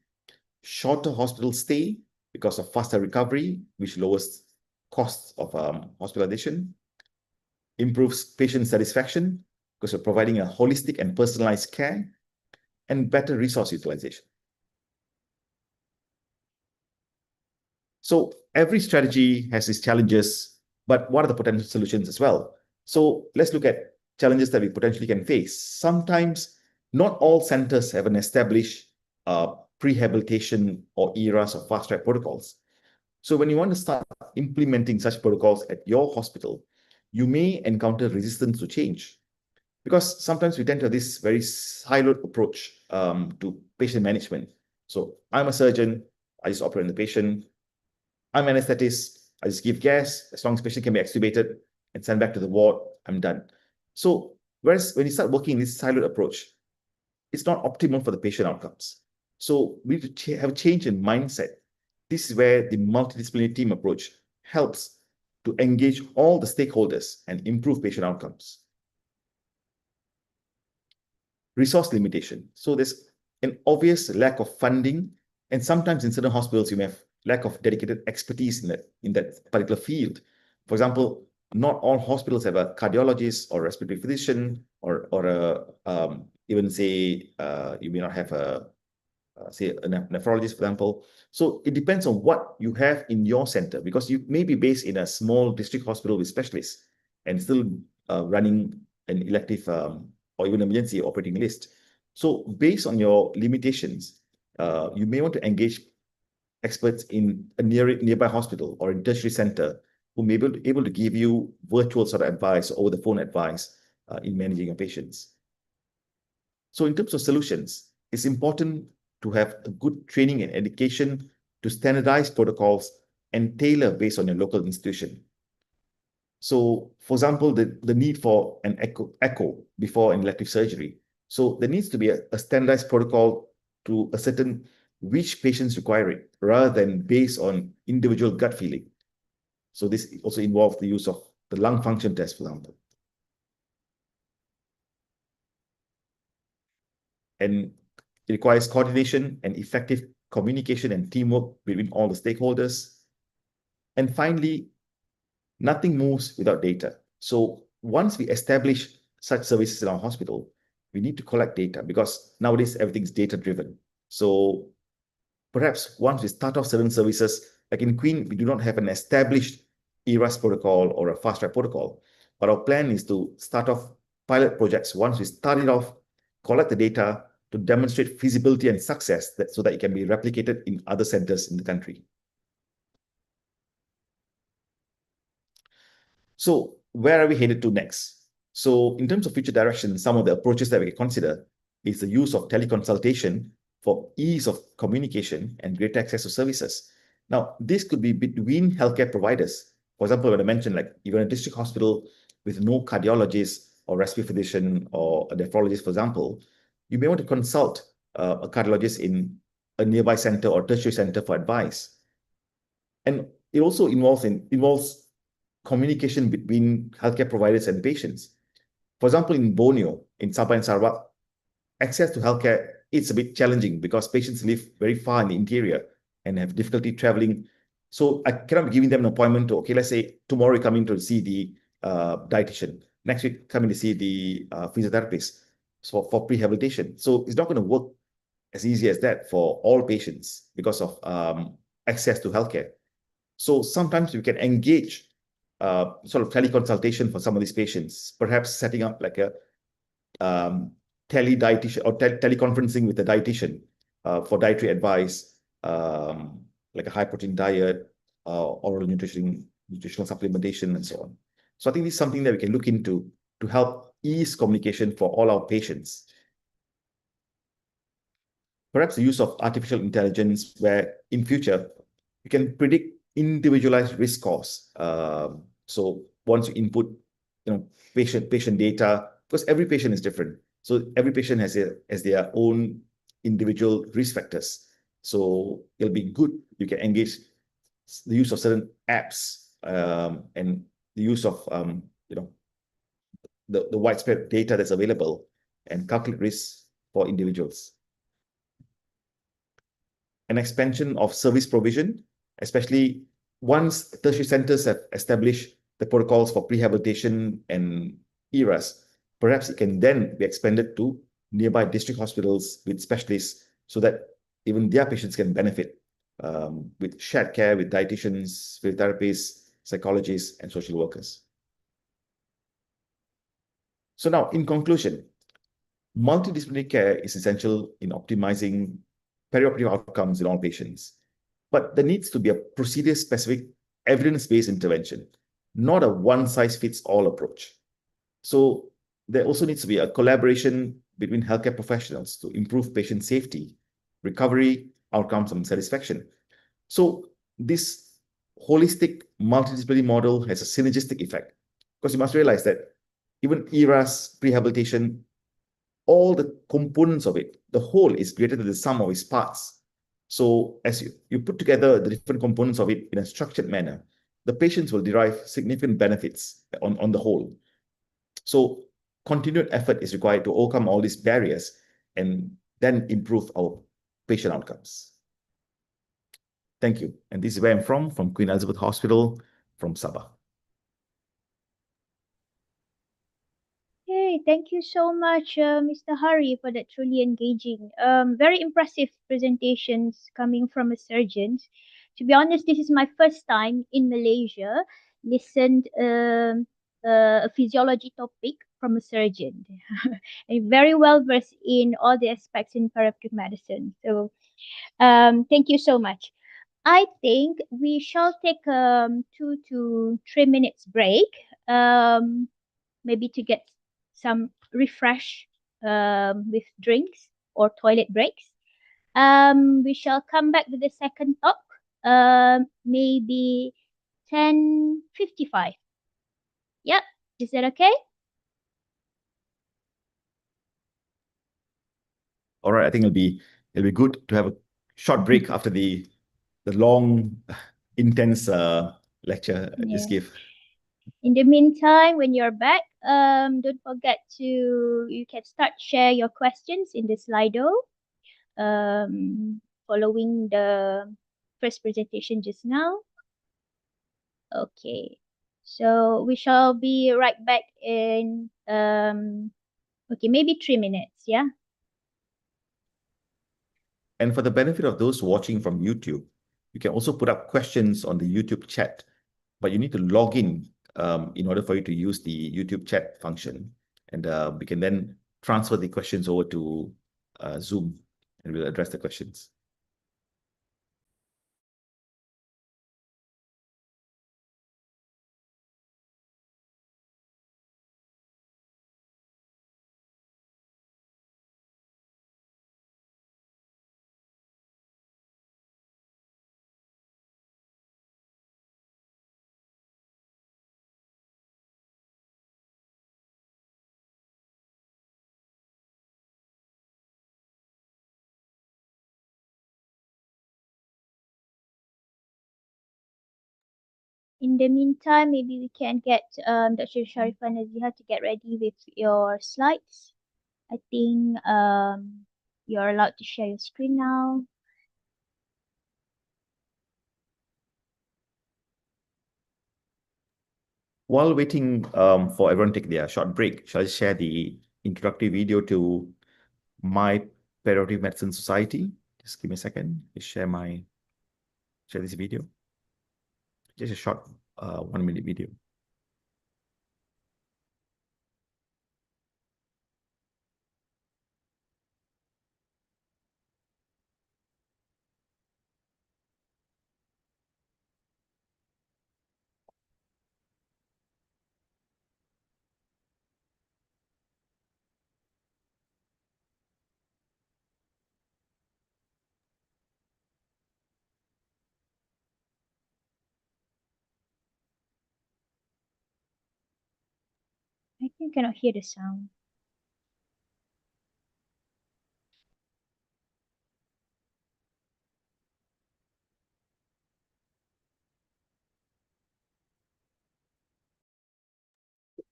shorter hospital stay because of faster recovery, which lowers costs of hospitalization, improves patient satisfaction because of providing a holistic and personalized care, and better resource utilization. So every strategy has its challenges, but what are the potential solutions as well? So let's look at challenges that we potentially can face. Sometimes not all centers have an established prehabilitation or ERAs or fast track protocols. So when you want to start implementing such protocols at your hospital, you may encounter resistance to change because sometimes we tend to have this very siloed approach to patient management. So I'm a surgeon, I just operate on the patient. I'm an anesthetist, I just give gas. As long as the patient can be extubated and sent back to the ward, I'm done. So whereas when you start working in this siloed approach, it's not optimal for the patient outcomes. So we need to have a change in mindset. This is where the multidisciplinary team approach helps to engage all the stakeholders and improve patient outcomes. Resource limitation. So there's an obvious lack of funding, and sometimes in certain hospitals, you may have lack of dedicated expertise in that particular field. For example, not all hospitals have a cardiologist or respiratory physician or even say you may not have a say a nephrologist, for example. So it depends on what you have in your center because you may be based in a small district hospital with specialists and still running an elective or even emergency operating list. So based on your limitations, you may want to engage experts in a nearby hospital or a tertiary center who may be able to give you virtual sort of advice or over the phone advice in managing your patients. So in terms of solutions, it's important to have a good training and education to standardize protocols and tailor based on your local institution. So, for example, the need for an echo before an elective surgery. So there needs to be a standardized protocol to ascertain which patients require it, rather than based on individual gut feeling. So this also involves the use of the lung function test, for example. And it requires coordination and effective communication and teamwork between all the stakeholders. And finally, nothing moves without data. So once we establish such services in our hospital, we need to collect data because nowadays everything's data driven. So perhaps once we start off certain services, like in Queen, we do not have an established ERAS protocol or a fast track protocol, but our plan is to start off pilot projects. Once we start it off, collect the data to demonstrate feasibility and success so that it can be replicated in other centers in the country. So where are we headed to next? So in terms of future direction, some of the approaches that we can consider is the use of teleconsultation for ease of communication and greater access to services. Now, this could be between healthcare providers. For example, when I mentioned like even a district hospital with no cardiologist or respiratory physician or a nephrologist, for example, you may want to consult a cardiologist in a nearby center or tertiary center for advice. And it also involves communication between healthcare providers and patients. For example, in Borneo, in Sabah and Sarawak, access to healthcare is a bit challenging because patients live very far in the interior and have difficulty traveling. So I cannot be giving them an appointment to, okay, let's say tomorrow you're coming to see the dietitian, next week coming to see the physiotherapist for prehabilitation. So it's not going to work as easy as that for all patients because of access to healthcare. So sometimes we can engage sort of teleconsultation for some of these patients, perhaps setting up like a tele-dietitian or teleconferencing with a dietitian for dietary advice, like a high protein diet, oral nutritional supplementation, and so on. So I think this is something that we can look into to help ease communication for all our patients. Perhaps the use of artificial intelligence, where in future you can predict individualized risk scores. So once you input, patient data, because every patient is different. So every patient has their own individual risk factors. So it'll be good you can engage the use of certain apps and the use of the widespread data that's available and calculate risks for individuals. An expansion of service provision, especially once tertiary centers have established the protocols for prehabilitation and ERAS, perhaps it can then be expanded to nearby district hospitals with specialists so that even their patients can benefit with shared care with dietitians, physiotherapists, psychologists, and social workers. So now, in conclusion, multidisciplinary care is essential in optimizing perioperative outcomes in all patients. But there needs to be a procedure-specific, evidence-based intervention, not a one-size-fits-all approach. So there also needs to be a collaboration between healthcare professionals to improve patient safety, recovery, outcomes, and satisfaction. So this holistic multidisciplinary model has a synergistic effect, because you must realize that even ERAS, prehabilitation, all the components of it, the whole is greater than the sum of its parts. So as you put together the different components of it in a structured manner, the patients will derive significant benefits on the whole. So continued effort is required to overcome all these barriers and then improve our patient outcomes. Thank you. And this is where I'm from Queen Elizabeth Hospital, from Sabah. Hey, thank you so much, Mr. Hari, for that truly engaging, very impressive presentations coming from a surgeon. To be honest, this is my first time in Malaysia listened a physiology topic from a surgeon. And very well versed in all the aspects in perioperative medicine. So, thank you so much. I think we shall take 2 to 3 minutes break. Maybe to get some refresh with drinks or toilet breaks. We shall come back with the second talk. Maybe 10:55. Yep. Is that okay? All right, I think it'll be good to have a short break after the long, intense lecture I just Yeah. gave. In the meantime, when you're back, don't forget to you can start share your questions in the Slido. Following the first presentation just now. Okay. So we shall be right back in okay, maybe 3 minutes, yeah? And for the benefit of those watching from YouTube, you can also put up questions on the YouTube chat, but you need to log in order for you to use the YouTube chat function. And we can then transfer the questions over to Zoom and we'll address the questions. In the meantime, maybe we can get Dr. Sharifah Naziha to get ready with your slides. I think you're allowed to share your screen now. While waiting for everyone to take their short break, shall I share the introductory video to my Perioperative Medicine Society? Just give me a second. Just share this video. Just a short 1 minute video. I think I cannot hear the sound.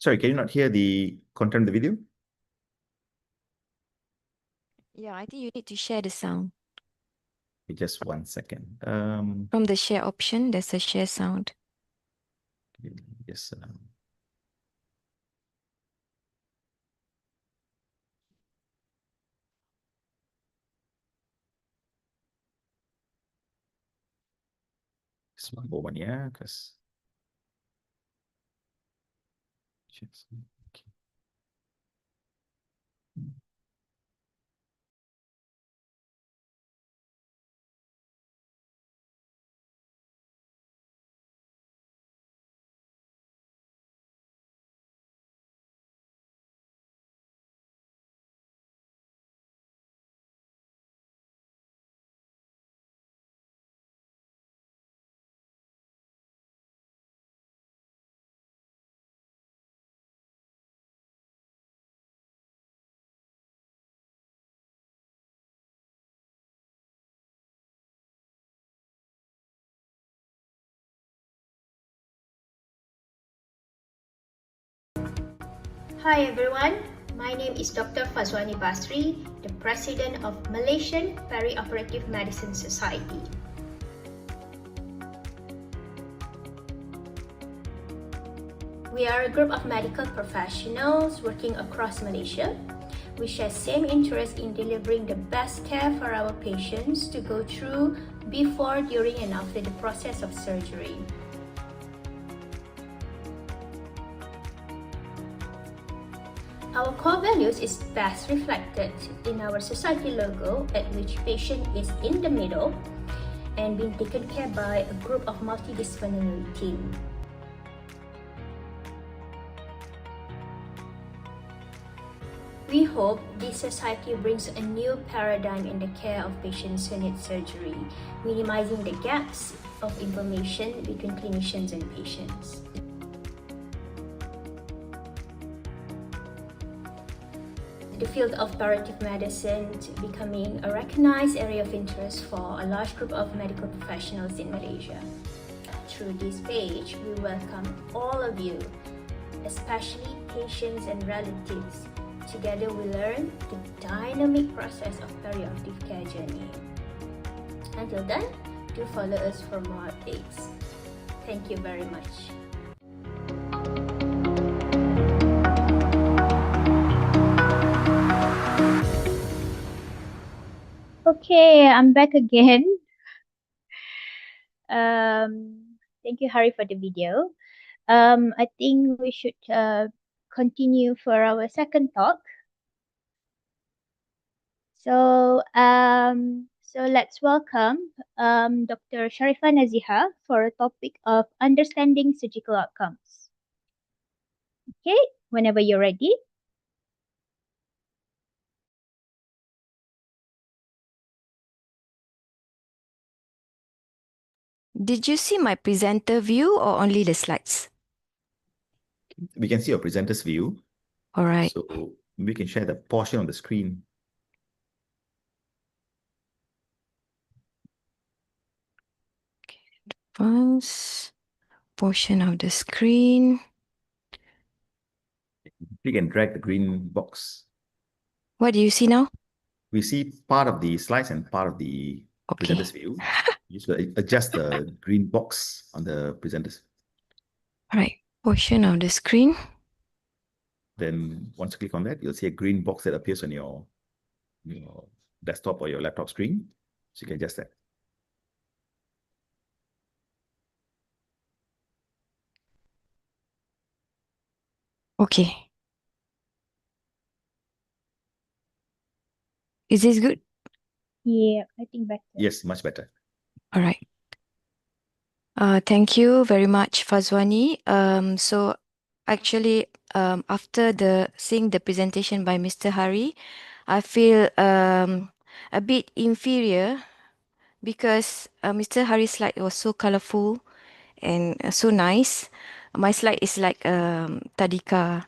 Sorry, can you not hear the content of the video? Yeah, I think you need to share the sound. Just 1 second. From the share option, there's a share sound. Yes. Just one moment, yeah, because. Okay. Hi everyone, my name is Dr. Fazwani Basri, the President of Malaysian Perioperative Medicine Society. We are a group of medical professionals working across Malaysia. We share same interest in delivering the best care for our patients to go through before, during and after the process of surgery. Our core values is best reflected in our society logo, at which patient is in the middle and being taken care by a group of multidisciplinary team. We hope this society brings a new paradigm in the care of patients who need surgery, minimizing the gaps of information between clinicians and patients. The field of perioperative medicine becoming a recognized area of interest for a large group of medical professionals in Malaysia. Through this page, we welcome all of you, especially patients and relatives. Together we learn the dynamic process of perioperative care journey. Until then, do follow us for more updates. Thank you very much. Okay, I'm back again. Thank you, Hari, for the video. I think we should continue for our second talk. So let's welcome Dr. Sharifah Naziha for a topic of understanding surgical outcomes. Okay, whenever you're ready. Did you see my presenter view or only the slides? We can see your presenter's view. All right. So we can share the portion of the screen. Once portion of the screen. Click and drag the green box. What do you see now? We see part of the slides and part of the Okay. presenter's view. You should adjust the green box on the presenter's. All right, portion of the screen. Then once you click on that, you'll see a green box that appears on your desktop or your laptop screen. So you can adjust that. Okay. Is this good? Yeah, I think better. Yes, much better. All right. Thank you very much, Fazwani. So actually, after seeing the presentation by Mr. Hari, I feel a bit inferior because Mr. Hari's slide was so colorful and so nice. My slide is like Tadika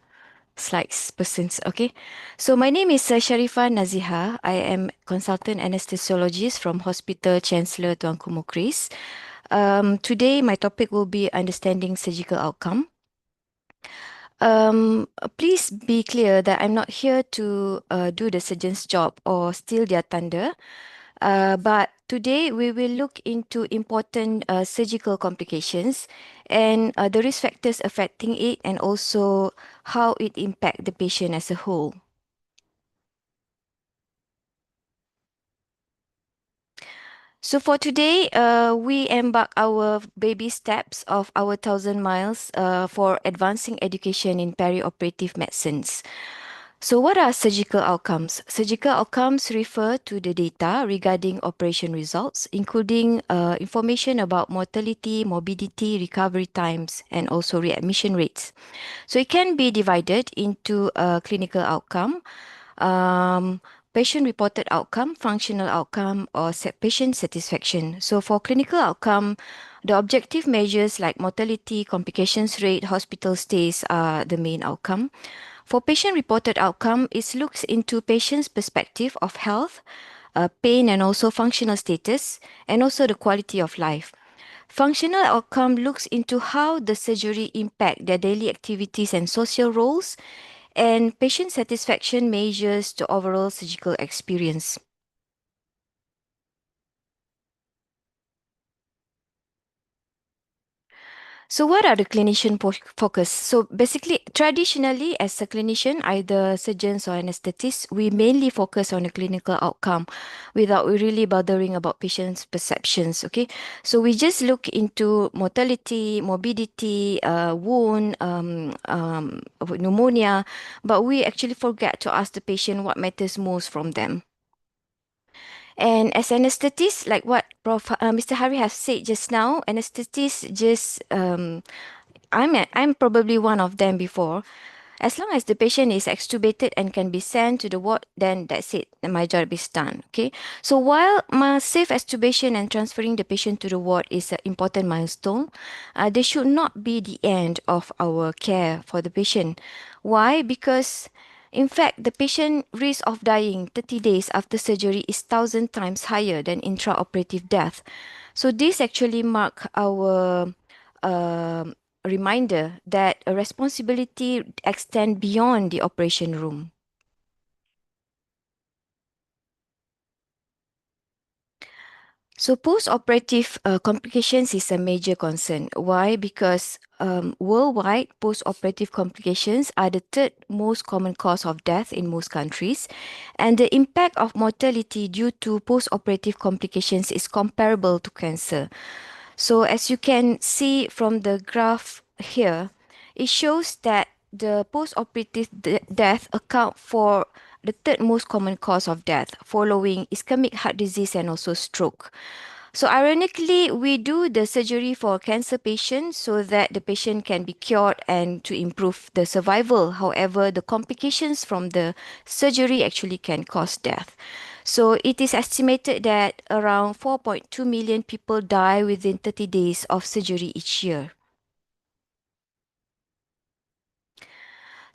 slides persons. Okay, so my name is Sharifah Naziha. I am consultant anesthesiologist from Hospital Chancellor Tuanku Mukris. Today my topic will be understanding surgical outcome. Please be clear that I'm not here to do the surgeon's job or steal their thunder. But today we will look into important surgical complications and the risk factors affecting it and also how it impact the patient as a whole. So for today, we embark our baby steps of our 1,000 miles for advancing education in perioperative medicines. So what are surgical outcomes? Surgical outcomes refer to the data regarding operation results, including information about mortality, morbidity, recovery times, and also readmission rates. So it can be divided into a clinical outcome, um, patient-reported outcome, functional outcome, or patient satisfaction. So for clinical outcome, the objective measures like mortality, complications rate, hospital stays are the main outcome. For patient-reported outcome, it looks into patient's perspective of health, pain, and also functional status, and also the quality of life. Functional outcome looks into how the surgery impact their daily activities and social roles, and patient satisfaction measures the overall surgical experience. So what are the clinician focus? So basically, traditionally as a clinician, either surgeons or anesthetists, we mainly focus on the clinical outcome without really bothering about patients' perceptions, okay? So we just look into mortality, morbidity, wound, pneumonia, but we actually forget to ask the patient what matters most from them. And as anesthetists, like what Mr. Hari has said just now, anesthetists just I'm probably one of them before. As long as the patient is extubated and can be sent to the ward, then that's it. My job is done. Okay. So while my safe extubation and transferring the patient to the ward is an important milestone, they should not be the end of our care for the patient. Why? Because in fact, the patient risk of dying 30 days after surgery is 1,000 times higher than intraoperative death. So this actually mark our um reminder that a responsibility extend beyond the operation room. So post-operative complications is a major concern. Why? Because worldwide, post-operative complications are the third most common cause of death in most countries, and the impact of mortality due to post-operative complications is comparable to cancer. So as you can see from the graph here, it shows that the post-operative death account for the third most common cause of death following ischemic heart disease and also stroke. So ironically, we do the surgery for cancer patients so that the patient can be cured and to improve the survival. However, the complications from the surgery actually can cause death. So it is estimated that around 4.2 million people die within 30 days of surgery each year.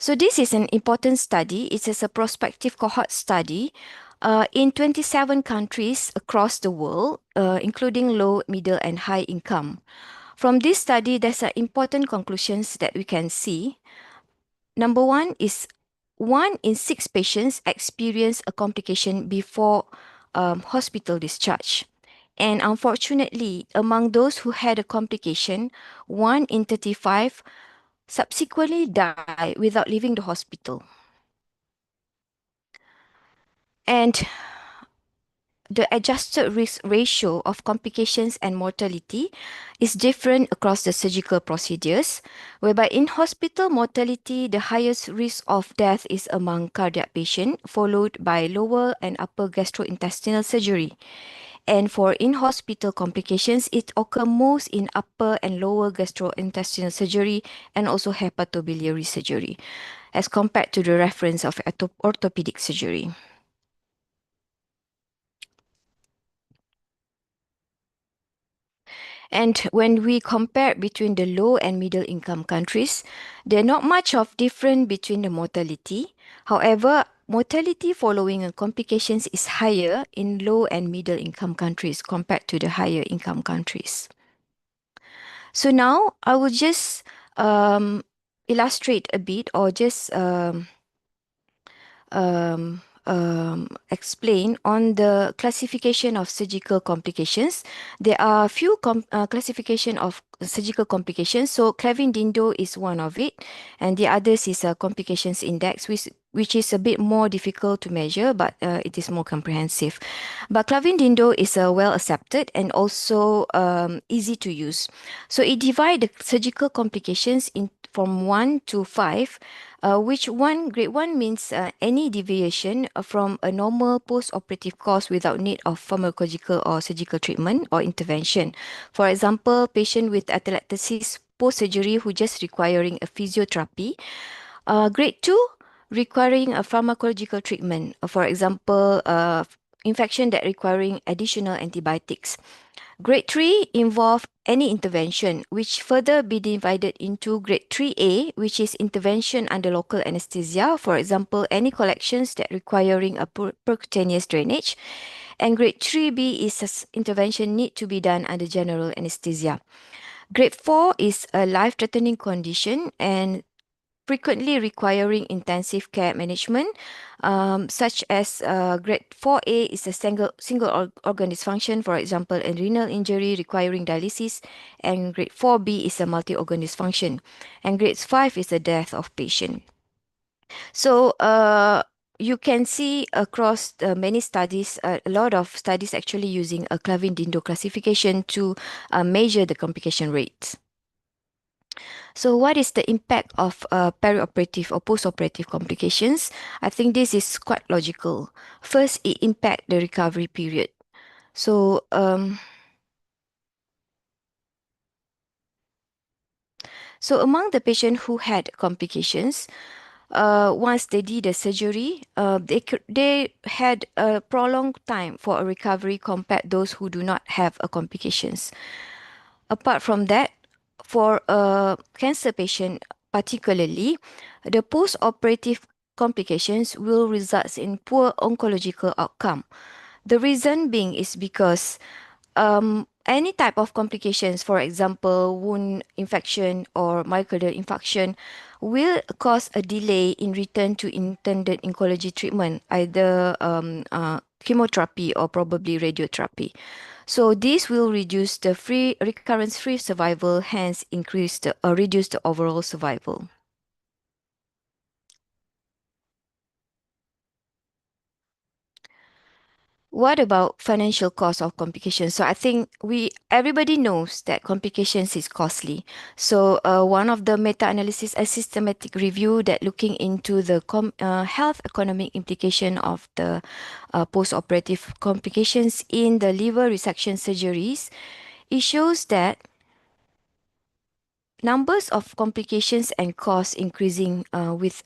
So this is an important study. It is a prospective cohort study in 27 countries across the world, including low, middle, and high income. From this study, there's some important conclusions that we can see. Number one is 1 in 6 patients experience a complication before hospital discharge. And unfortunately, among those who had a complication, 1 in 35 subsequently die without leaving the hospital. And the adjusted risk ratio of complications and mortality is different across the surgical procedures, whereby in hospital mortality, the highest risk of death is among cardiac patients, followed by lower and upper gastrointestinal surgery. And for in-hospital complications, it occurs most in upper and lower gastrointestinal surgery and also hepatobiliary surgery, as compared to the reference of orthopedic surgery. And when we compare between the low and middle income countries, there not much of difference between the mortality. However, mortality following complications is higher in low and middle income countries compared to the higher income countries. So now I will just illustrate a bit or just explain on the classification of surgical complications. There are a few classification of surgical complications. So Clavin-Dindo is one of it, and the others is a complications index, which is a bit more difficult to measure, but it is more comprehensive. But Clavin-Dindo is well accepted and also easy to use. So it divides the surgical complications in from 1 to 5, which grade 1 means any deviation from a normal post-operative course without need of pharmacological or surgical treatment or intervention. For example, patient with atelectasis post-surgery who just requiring a physiotherapy. Grade 2, requiring a pharmacological treatment. For example, infection that requiring additional antibiotics. Grade 3 involve any intervention, which further be divided into grade 3A, which is intervention under local anesthesia, for example, any collections that requiring a percutaneous drainage. And grade 3B is intervention need to be done under general anesthesia. Grade 4 is a life-threatening condition and frequently requiring intensive care management, such as grade 4A is a single organ dysfunction, for example, a renal injury requiring dialysis, and grade 4B is a multi-organ dysfunction, and grade 5 is the death of patient. So you can see across many studies, a lot of studies actually using a Clavin-Dindo classification to measure the complication rates. So what is the impact of perioperative or postoperative complications? I think this is quite logical. First, it impact the recovery period. So among the patients who had complications, once they did the surgery, they had a prolonged time for a recovery compared those who do not have a complications. Apart from that, for a cancer patient particularly, the post-operative complications will result in poor oncological outcome. The reason being is because any type of complications, for example, wound infection or myocardial infarction, will cause a delay in return to intended oncology treatment, either chemotherapy or probably radiotherapy. So this will reduce the recurrence-free survival, hence reduce the overall survival. What about financial cost of complications? So I think everybody knows that complications is costly. So one of the meta-analysis, a systematic review that looking into the health economic implication of the post-operative complications in the liver resection surgeries, it shows that numbers of complications and costs increasing with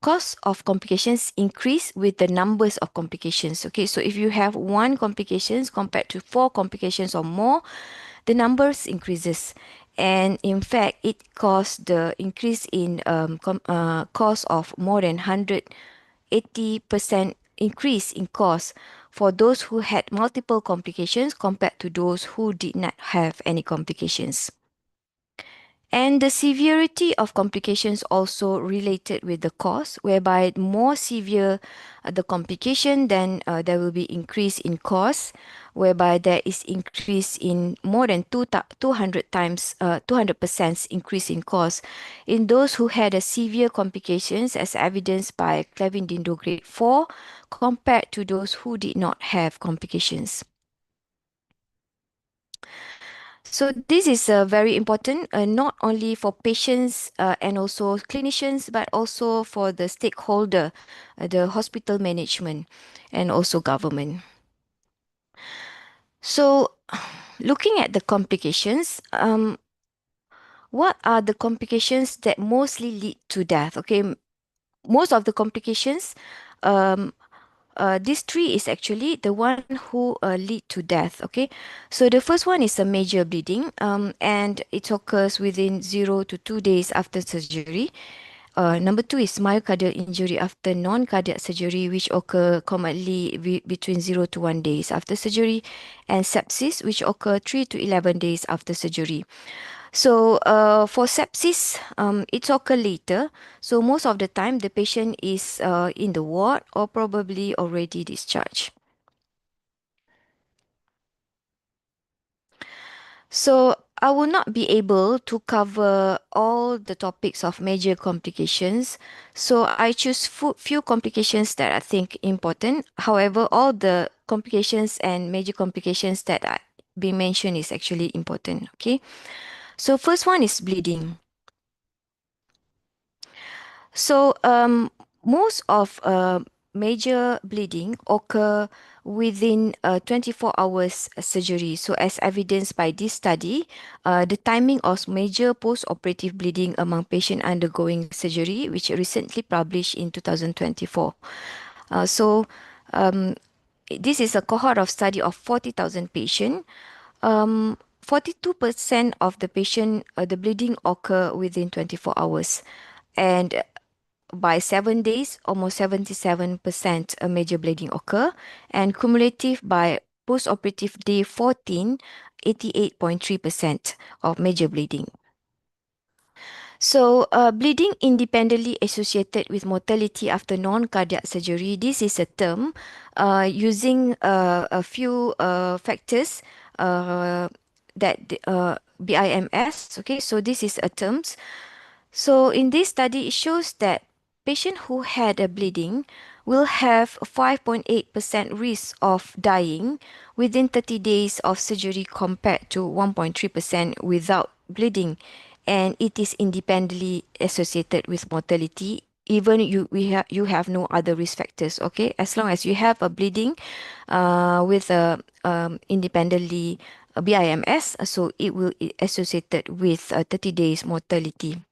cost of complications increase with the numbers of complications. Okay, so if you have 1 complications compared to 4 complications or more, the numbers increases. And in fact, it caused the increase in cost of more than 180% increase in cost for those who had multiple complications compared to those who did not have any complications. And the severity of complications also related with the cause, whereby more severe the complication, then there will be increase in cost, whereby there is increase in more than 200 times, 200% increase in cost in those who had a severe complications as evidenced by Clevin-Dindo grade 4 compared to those who did not have complications. So this is very important, not only for patients and also clinicians, but also for the stakeholder, the hospital management, and also government. So, looking at the complications, what are the complications that mostly lead to death? Okay, most of the complications, um, this three is actually the one who lead to death. Okay, so the first one is a major bleeding, and it occurs within 0 to 2 days after surgery. Number two is myocardial injury after non-cardiac surgery, which occur commonly between 0 to 1 days after surgery, and sepsis, which occur 3 to 11 days after surgery. So for sepsis, it's occur later. So most of the time, the patient is in the ward or probably already discharged. So I will not be able to cover all the topics of major complications. So I choose few complications that I think important. However, all the complications and major complications that I been mentioned is actually important. Okay. So first one is bleeding. So most of major bleeding occur within 24 hours surgery. So as evidenced by this study, the timing of major post-operative bleeding among patients undergoing surgery, which recently published in 2024. So this is a cohort of study of 40,000 patients. 42% of the patient, the bleeding occur within 24 hours. And by 7 days, almost 77% a major bleeding occur, and cumulative by post-operative day 14, 88.3% of major bleeding. So, bleeding independently associated with mortality after non-cardiac surgery, this is a term using a few factors that BIMS. Okay, so this is a terms. So in this study, it shows that patient who had a bleeding will have a 5.8% risk of dying within 30 days of surgery compared to 1.3% without bleeding. And it is independently associated with mortality even you have no other risk factors. Okay, as long as you have a bleeding with a independently BIMS, so it will associated with 30 days mortality.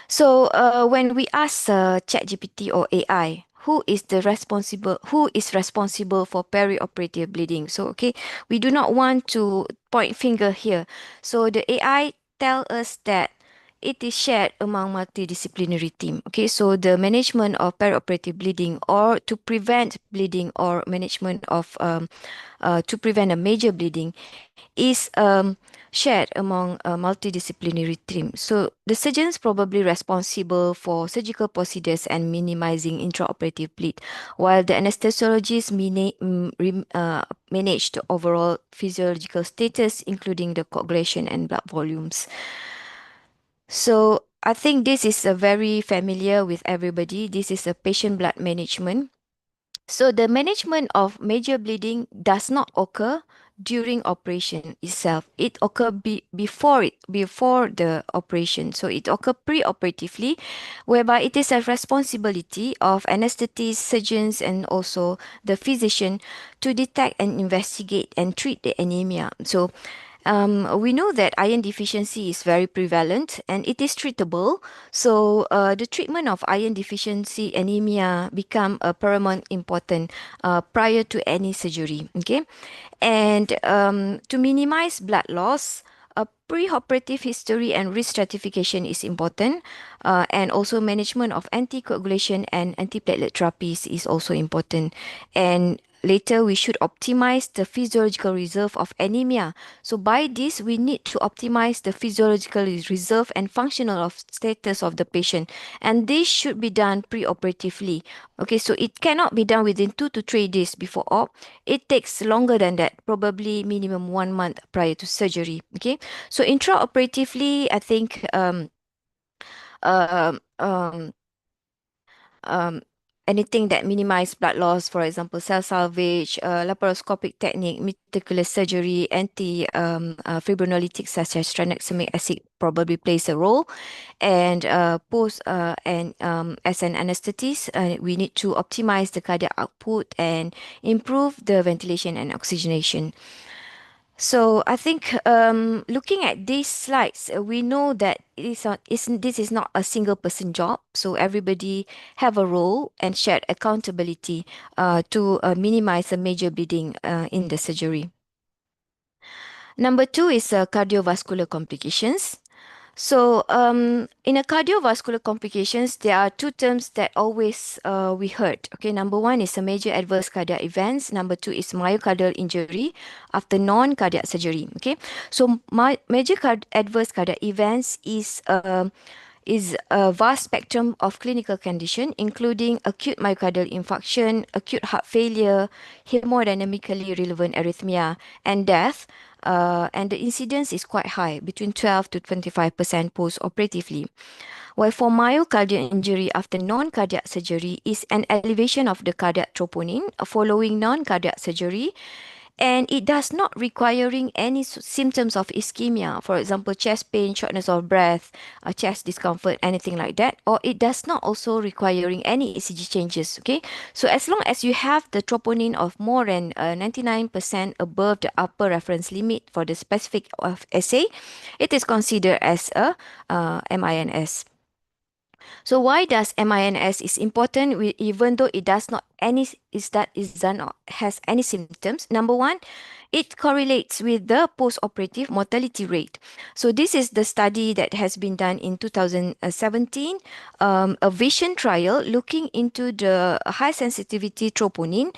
So when we ask ChatGPT or AI, who is responsible for perioperative bleeding? So okay, we do not want to point finger here. So the AI tell us that it is shared among multidisciplinary team. Okay, so the management of perioperative bleeding or to prevent bleeding or management of to prevent a major bleeding is shared among a multidisciplinary team. So the surgeons probably responsible for surgical procedures and minimizing intraoperative bleed, while the anesthesiologists manage the overall physiological status, including the coagulation and blood volumes. So I think this is a very familiar with everybody. This is a patient blood management. So the management of major bleeding does not occur during operation itself. It occur before the operation. So it occur pre-operatively, whereby it is a responsibility of anesthetists, surgeons, and also the physician to detect and investigate and treat the anemia. So we know that iron deficiency is very prevalent and it is treatable. So the treatment of iron deficiency anemia become a paramount important prior to any surgery. Okay, and to minimize blood loss, a preoperative history and risk stratification is important, and also management of anticoagulation and antiplatelet therapies is also important. And later, we should optimize the physiological reserve of anemia. So by this, we need to optimize the physiological reserve and functional of status of the patient. And this should be done preoperatively. Okay, so it cannot be done within 2 to 3 days before op. It takes longer than that, probably minimum 1 month prior to surgery. Okay, so intraoperatively, I think um, um, um, anything that minimize blood loss, for example, cell salvage, laparoscopic technique, meticulous surgery, fibrinolytics such as tranexamic acid probably plays a role. And as an anesthetist, we need to optimize the cardiac output and improve the ventilation and oxygenation. So I think looking at these slides, we know that this is not a single person job. So everybody have a role and shared accountability to minimize the major bleeding in the surgery. Number two is cardiovascular complications. So, in a cardiovascular complications, there are two terms that always we heard. Okay, number one is a major adverse cardiac events. Number two is myocardial injury after non-cardiac surgery. Okay, so major adverse cardiac events is a vast spectrum of clinical condition, including acute myocardial infarction, acute heart failure, hemodynamically relevant arrhythmia, and death. And the incidence is quite high, between 12 to 25% post-operatively. While for myocardial injury after non-cardiac surgery is an elevation of the cardiac troponin following non-cardiac surgery, and it does not requiring any symptoms of ischemia, for example, chest pain, shortness of breath, chest discomfort, anything like that, or it does not also requiring any ECG changes. Okay, so as long as you have the troponin of more than 99% above the upper reference limit for the specific of assay, it is considered as a MINS. So why does MINS is important even though it does not any is done or has any symptoms? Number one, it correlates with the post-operative mortality rate. So this is the study that has been done in 2017, a vision trial looking into the high sensitivity troponin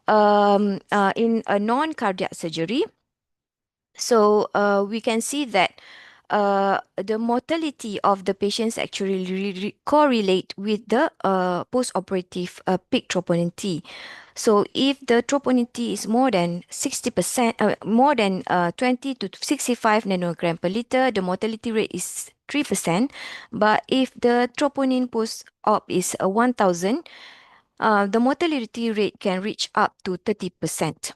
in a non-cardiac surgery. So we can see that the mortality of the patients actually correlate with the post-operative peak troponin T. So if the troponin T is more than 60%, more than 20 to 65 nanogram per liter, the mortality rate is 3%. But if the troponin post-op is 1000, the mortality rate can reach up to 30%.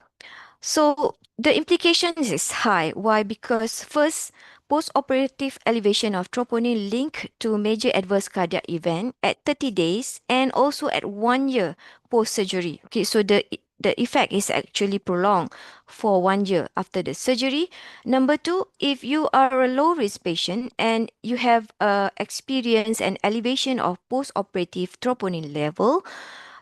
So the implications is high. Why? Because first, post-operative elevation of troponin linked to major adverse cardiac event at 30 days and also at 1 year post-surgery. Okay, so the effect is actually prolonged for 1 year after the surgery. Number two, if you are a low-risk patient and you have experienced an elevation of post-operative troponin level,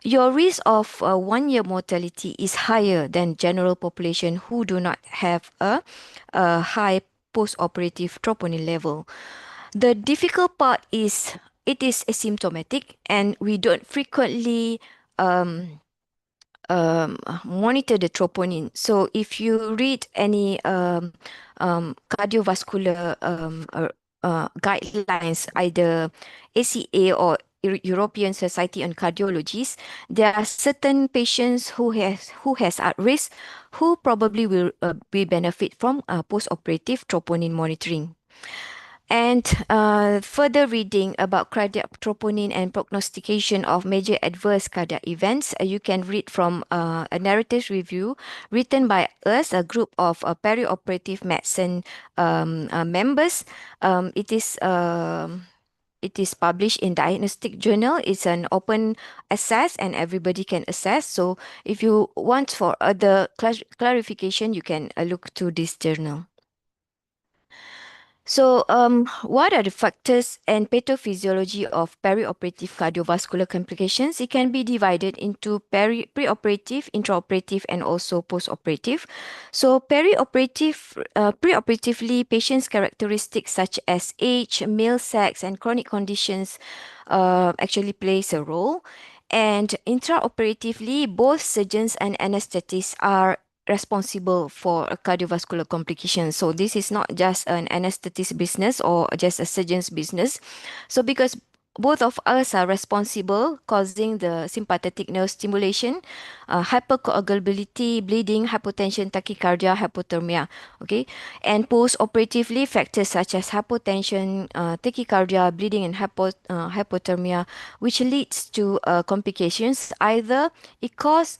your risk of 1 year mortality is higher than general population who do not have a high post-operative troponin level. The difficult part is it is asymptomatic and we don't frequently um, monitor the troponin. So if you read any cardiovascular guidelines, either ACA or European Society on Cardiologies, there are certain patients who has at risk who probably will be benefit from post-operative troponin monitoring. And further reading about cardiac troponin and prognostication of major adverse cardiac events, you can read from a narrative review written by us, a group of perioperative medicine members. It is published in Diagnostic Journal. It's an open access and everybody can access. So if you want for other clarification, you can look to this journal. So, what are the factors and pathophysiology of perioperative cardiovascular complications? It can be divided into preoperative, intraoperative, and also postoperative. So, preoperatively, patients' characteristics such as age, male sex, and chronic conditions actually plays a role. And intraoperatively, both surgeons and anesthetists are responsible for a cardiovascular complication. So this is not just an anesthetist business or just a surgeon's business. So because both of us are responsible causing the sympathetic nerve stimulation, hypercoagulability, bleeding, hypotension, tachycardia, hypothermia. Okay, and post-operatively, factors such as hypotension, tachycardia, bleeding, and hypothermia, which leads to complications. Either it causes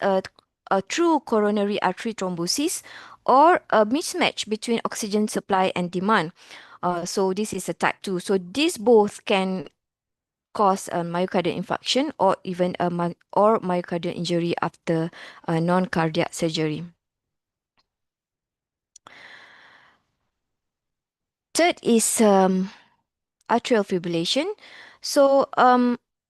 a true coronary artery thrombosis or a mismatch between oxygen supply and demand. So this is a type 2. So these both can cause a myocardial infarction or even or myocardial injury after non-cardiac surgery. Third is atrial fibrillation. So,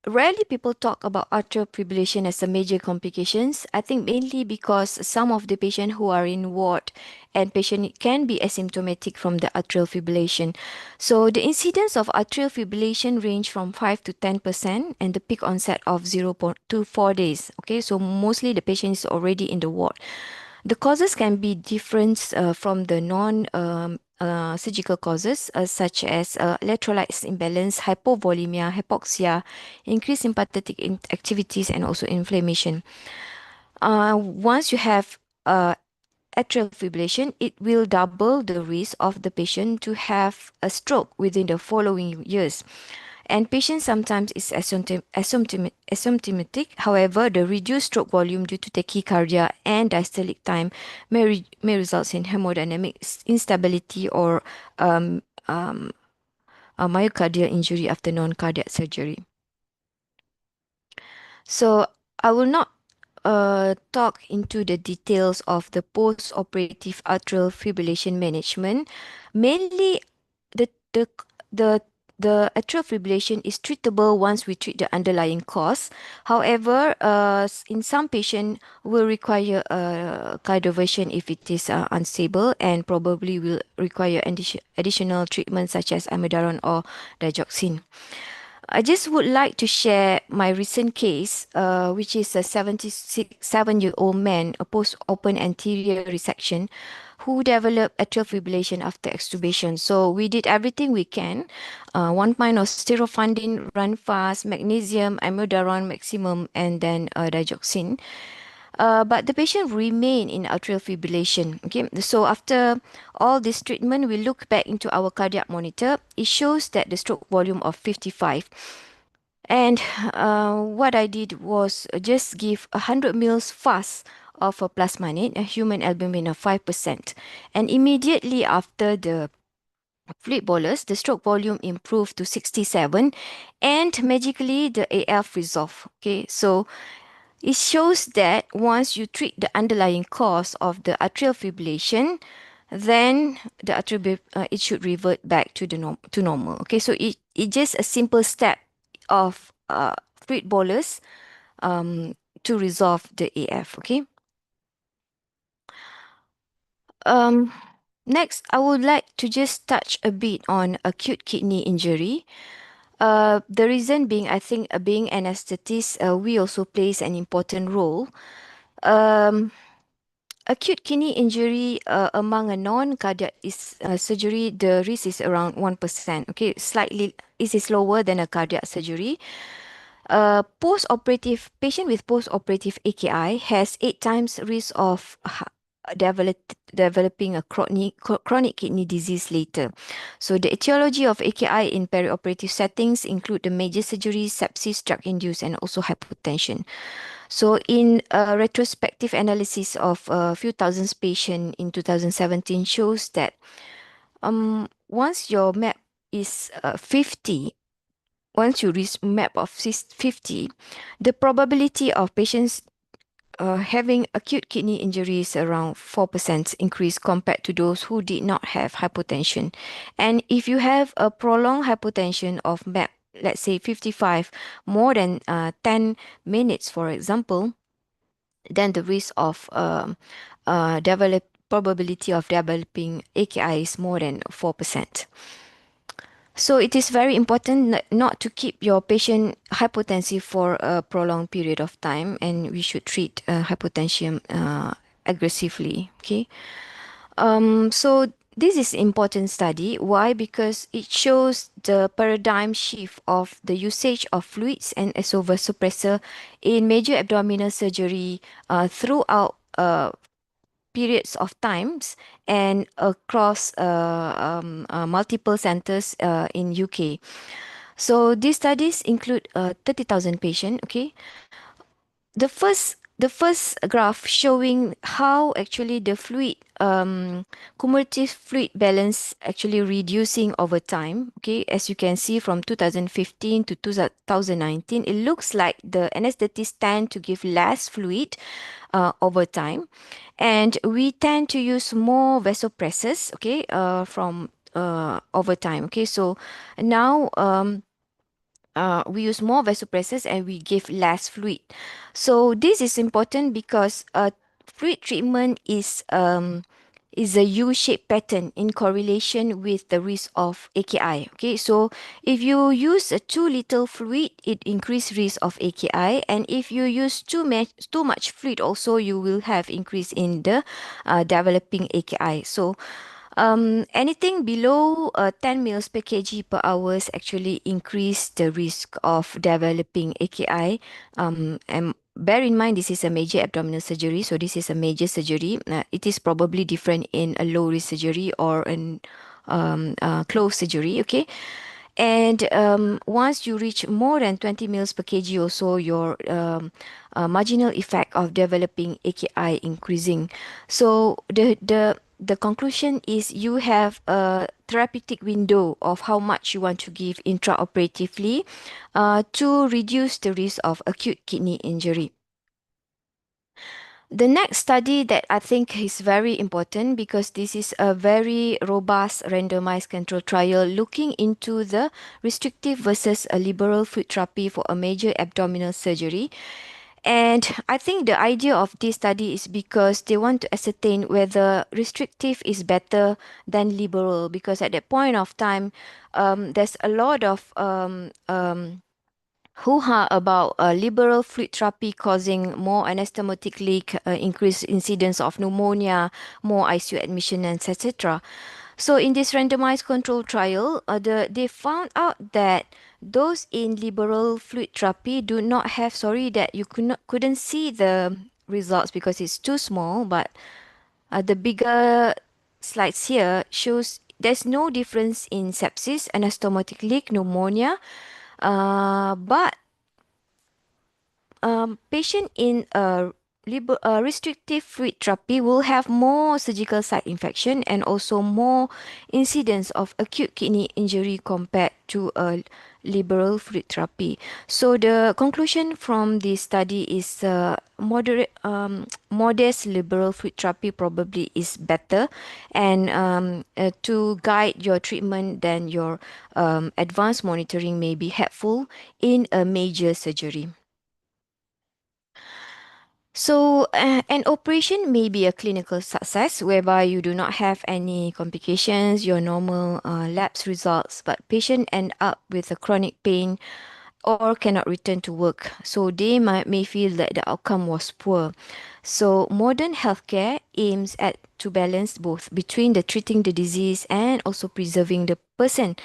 rarely people talk about atrial fibrillation as a major complications. I think mainly because some of the patients who are in ward and patient can be asymptomatic from the atrial fibrillation. So, the incidence of atrial fibrillation range from 5 to 10% and the peak onset of 0.24 days. Okay, so mostly the patient is already in the ward. The causes can be different from the non surgical causes, such as electrolytes imbalance, hypovolemia, hypoxia, increased sympathetic activities, and also inflammation. Once you have atrial fibrillation, it will double the risk of the patient to have a stroke within the following years. And patient sometimes is asymptomatic. However, the reduced stroke volume due to tachycardia and diastolic time may result in hemodynamic instability or um, um, a myocardial injury after non-cardiac surgery. So I will not talk into the details of the post-operative atrial fibrillation management. Mainly, the the the the atrial fibrillation is treatable once we treat the underlying cause. However, in some patients will require cardioversion if it is unstable and probably will require additional treatment such as amiodarone or digoxin. I just would like to share my recent case, which is a 77-year-old man, a post-open anterior resection, who developed atrial fibrillation after extubation. So we did everything we can. 1 pint of sterofundin, run fast, magnesium, amiodarone maximum, and then digoxin. But the patient remained in atrial fibrillation. Okay, so after all this treatment, we look back into our cardiac monitor. It shows that the stroke volume of 55. And what I did was just give 100 mils fast of a plasminate, a human albumin of 5%. And immediately after the fluid bolus, the stroke volume improved to 67 and magically the AF resolved. Okay, so it shows that once you treat the underlying cause of the atrial fibrillation, then the it should revert back to the to normal. Okay, so it just a simple step of fluid bolus to resolve the AF. Okay. Um, Next, I would like to just touch a bit on acute kidney injury. The reason being, I think, being anesthetists, we also plays an important role. Um, Acute kidney injury among a non-cardiac surgery, the risk is around 1%. Okay, slightly, this is lower than a cardiac surgery. Post-operative patient with post-operative AKI has 8 times risk of developing a chronic kidney disease later. So the etiology of AKI in perioperative settings include the major surgery, sepsis, drug-induced, and also hypotension. So in a retrospective analysis of a few thousands patients in 2017 shows that once your map is 50, once you reach map of 50, the probability of patients having acute kidney injury is around 4% increase compared to those who did not have hypotension. And if you have a prolonged hypotension of map, let's say 55, more than 10 minutes, for example, then the risk of probability of developing AKI is more than 4%. So it is very important not to keep your patient hypotensive for a prolonged period of time, and we should treat hypotension aggressively. Okay. So this is important study. Why? Because it shows the paradigm shift of the usage of fluids and vasopressor in major abdominal surgery throughout periods of times and across multiple centers in UK. So these studies include 30,000 patients. Okay, the first graph showing how actually the fluid cumulative fluid balance actually reducing over time. Okay, as you can see from 2015 to 2019, it looks like the anesthetists tend to give less fluid over time, and we tend to use more vasopressors. Okay, from over time. Okay, so now we use more vasopressors and we give less fluid. So this is important because fluid treatment is a U-shaped pattern in correlation with the risk of AKI. Okay, so if you use too little fluid, it increase risk of AKI, and if you use too much fluid, also you will have increase in the developing AKI. So anything below 10 mils per kg per hours actually increase the risk of developing AKI. And bear in mind, this is a major abdominal surgery, so this is a major surgery. It is probably different in a low risk surgery or an closed surgery. Okay, and once you reach more than 20 mils per kg, also your marginal effect of developing AKI increasing. So the conclusion is you have a therapeutic window of how much you want to give intraoperatively to reduce the risk of acute kidney injury. The next study that I think is very important because this is a very robust randomized control trial looking into the restrictive versus a liberal fluid therapy for a major abdominal surgery. And I think the idea of this study is because they want to ascertain whether restrictive is better than liberal, because at that point of time, there's a lot of hoo-ha about liberal fluid therapy causing more anastomotic leak, increased incidence of pneumonia, more ICU admission, and etc. So in this randomized control trial, they found out that those in liberal fluid therapy do not have, sorry that you couldn't see the results because it's too small, but the bigger slides here shows there's no difference in sepsis, anastomotic leak, pneumonia, but patient in a restrictive fluid therapy will have more surgical site infection and also more incidence of acute kidney injury compared to a liberal fluid therapy. So the conclusion from this study is modest liberal fluid therapy probably is better, and to guide your treatment than your advanced monitoring may be helpful in a major surgery. So, an operation may be a clinical success whereby you do not have any complications, your normal labs results, but patient end up with a chronic pain or cannot return to work. So they may feel that the outcome was poor. So modern healthcare aims at to balance both between the treating the disease and also preserving the person.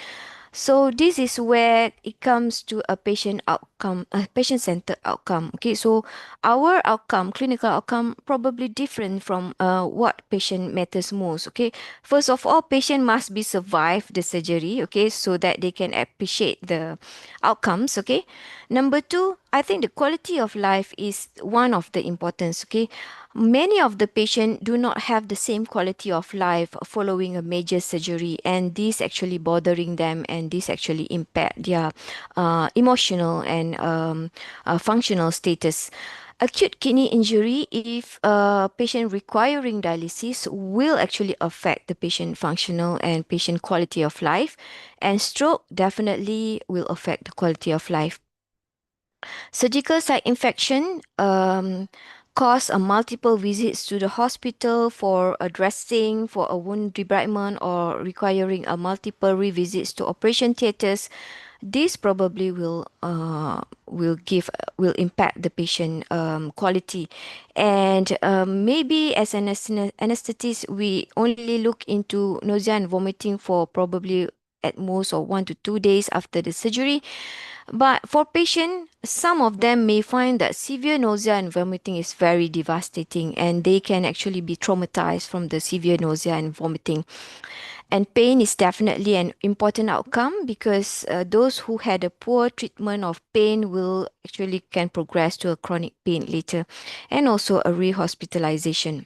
So this is where it comes to a patient outcome, a patient-centered outcome. Okay, so our outcome, clinical outcome, probably different from what patient matters most. Okay, first of all, patient must be survive the surgery. Okay, so that they can appreciate the outcomes. Okay, number two, I think the quality of life is one of the importance. Okay, many of the patients do not have the same quality of life following a major surgery, and this actually bothering them, and this actually impact their emotional and functional status. Acute kidney injury, if a patient requiring dialysis, will actually affect the patient functional and patient quality of life, and stroke definitely will affect the quality of life. Surgical site infection cost multiple visits to the hospital for a dressing, for a wound debridement, or requiring a multiple revisits to operation theatres, this probably will impact the patient quality. And maybe as an anesthetist, we only look into nausea and vomiting for probably at most or 1 to 2 days after the surgery. But for patient, some of them may find that severe nausea and vomiting is very devastating, and they can actually be traumatized from the severe nausea and vomiting. And pain is definitely an important outcome because those who had a poor treatment of pain will actually can progress to a chronic pain later, and also a rehospitalization.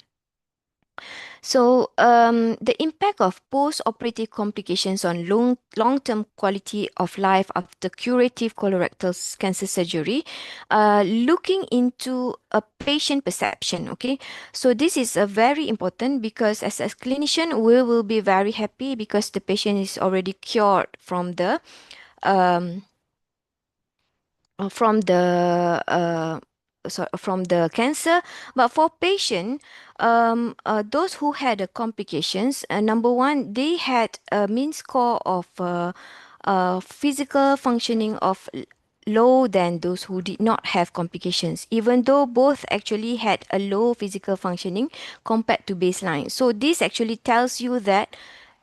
So, the impact of post-operative complications on long-term quality of life after curative colorectal cancer surgery, looking into a patient perception. Okay, so this is a very important because as a clinician, we will be very happy because the patient is already cured um, from the cancer. But for patient, those who had complications, number one, they had a mean score of physical functioning of low than those who did not have complications, even though both actually had a low physical functioning compared to baseline. So this actually tells you that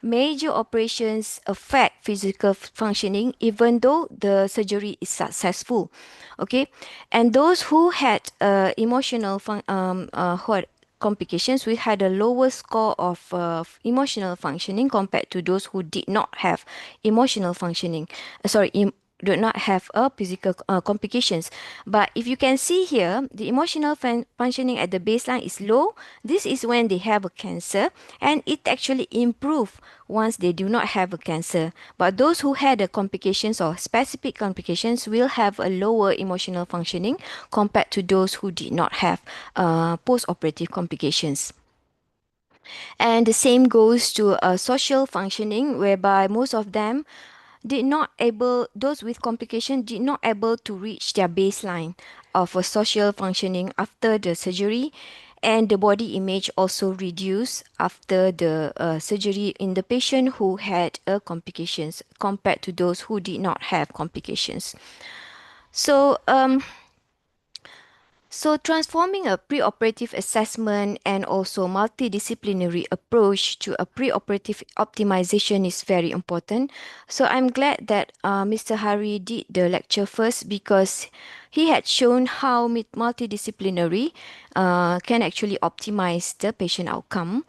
major operations affect physical functioning even though the surgery is successful. Okay, and those who had who had complications, we had a lower score of emotional functioning compared to those who did not have emotional functioning. Do not have a physical complications. But if you can see here, the emotional functioning at the baseline is low. This is when they have a cancer, and it actually improve once they do not have a cancer. But those who had a complications or specific complications will have a lower emotional functioning compared to those who did not have post-operative complications. And the same goes to social functioning, whereby most of them did not able those with complication did not able to reach their baseline of a social functioning after the surgery, and the body image also reduced after the surgery in the patient who had complications compared to those who did not have complications. So, transforming a preoperative assessment and also multidisciplinary approach to a preoperative optimization is very important. So, I'm glad that Mr. Hari did the lecture first because he had shown how multidisciplinary can actually optimize the patient outcome.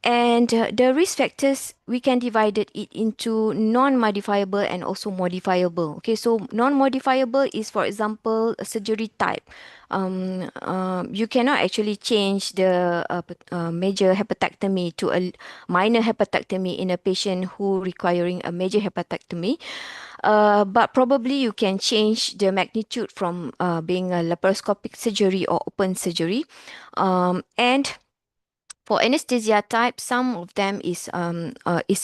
And the risk factors, we can divide it into non-modifiable and also modifiable. Okay, so non-modifiable is, for example, a surgery type. You cannot actually change the major hepatectomy to a minor hepatectomy in a patient who requiring a major hepatectomy. But probably you can change the magnitude from being a laparoscopic surgery or open surgery. And for anesthesia type, some of them is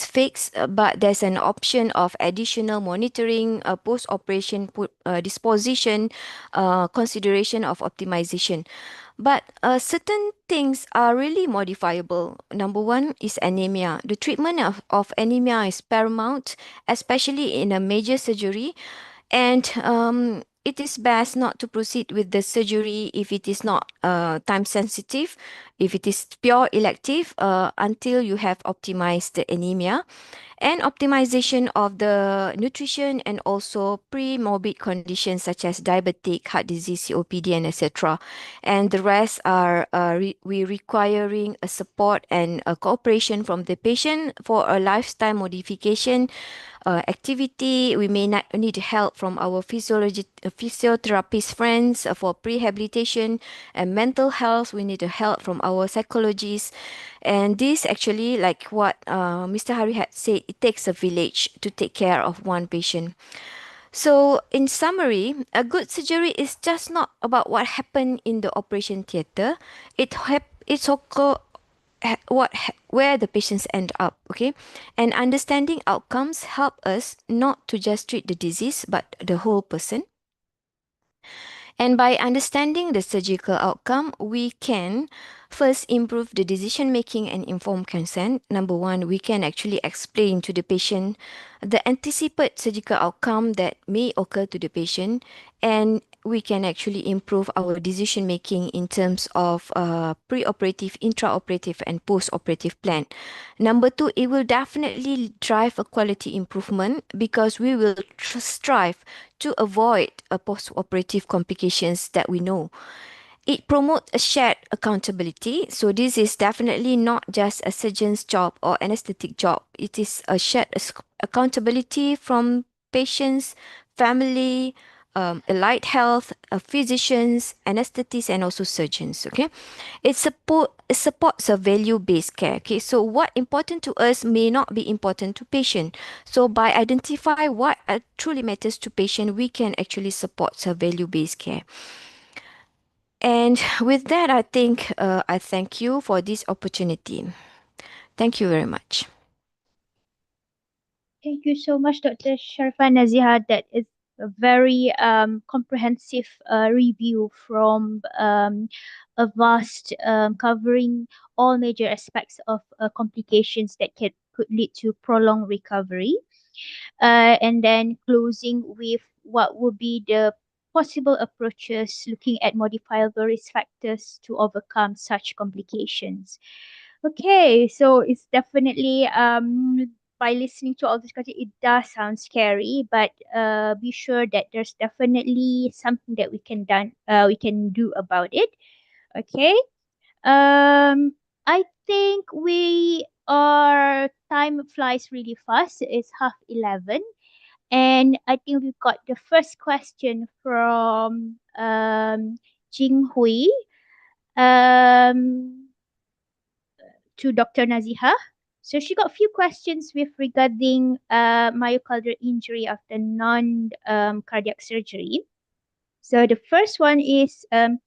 fixed, but there's an option of additional monitoring, post-operation disposition, consideration of optimization. But certain things are really modifiable. Number one is anemia. The treatment of anemia is paramount, especially in a major surgery. And it is best not to proceed with the surgery if it is not time sensitive, if it is pure elective, until you have optimized the anemia, and optimization of the nutrition and also pre-morbid conditions such as diabetic, heart disease, COPD, and etc. And the rest are we requiring a support and a cooperation from the patient for a lifestyle modification activity. We may not need help from our physiotherapist friends for prehabilitation and mental health. We need help from our psychologists. And this actually, like what Mr. Hari had said, it takes a village to take care of one patient. So, in summary, a good surgery is just not about what happened in the operation theater. It's also where the patients end up. Okay, and understanding outcomes help us not to just treat the disease but the whole person. And by understanding the surgical outcome, we can first improve the decision making and informed consent. Number one, we can actually explain to the patient the anticipated surgical outcome that may occur to the patient, and we can actually improve our decision making in terms of preoperative, intraoperative, and postoperative plan. Number two, it will definitely drive a quality improvement because we will strive to avoid a post-operative complications that we know. It promotes a shared accountability. So this is definitely not just a surgeon's job or anesthetic job. It is a shared accountability from patients, family, allied health, physicians, anesthetists, and also surgeons. Okay, it supports a value-based care. Okay, so what important to us may not be important to patient. So by identify what truly matters to patient, we can actually support a value-based care. And with that, I think I thank you for this opportunity. Thank you very much. Thank you so much, Dr. Sharfa Naziha. That is a very comprehensive review from a vast covering all major aspects of complications that could lead to prolonged recovery. And then closing with what would be the possible approaches looking at modifiable risk factors to overcome such complications. Okay, so it's definitely by listening to all this content, it does sound scary, but be sure that there's definitely something that we can do about it. Okay. I think we our time flies really fast. It's 11:30, and I think we've got the first question from Jing Hui um to Dr. Naziha. So she got a few questions with regarding myocardial injury after non cardiac surgery. So the first one is can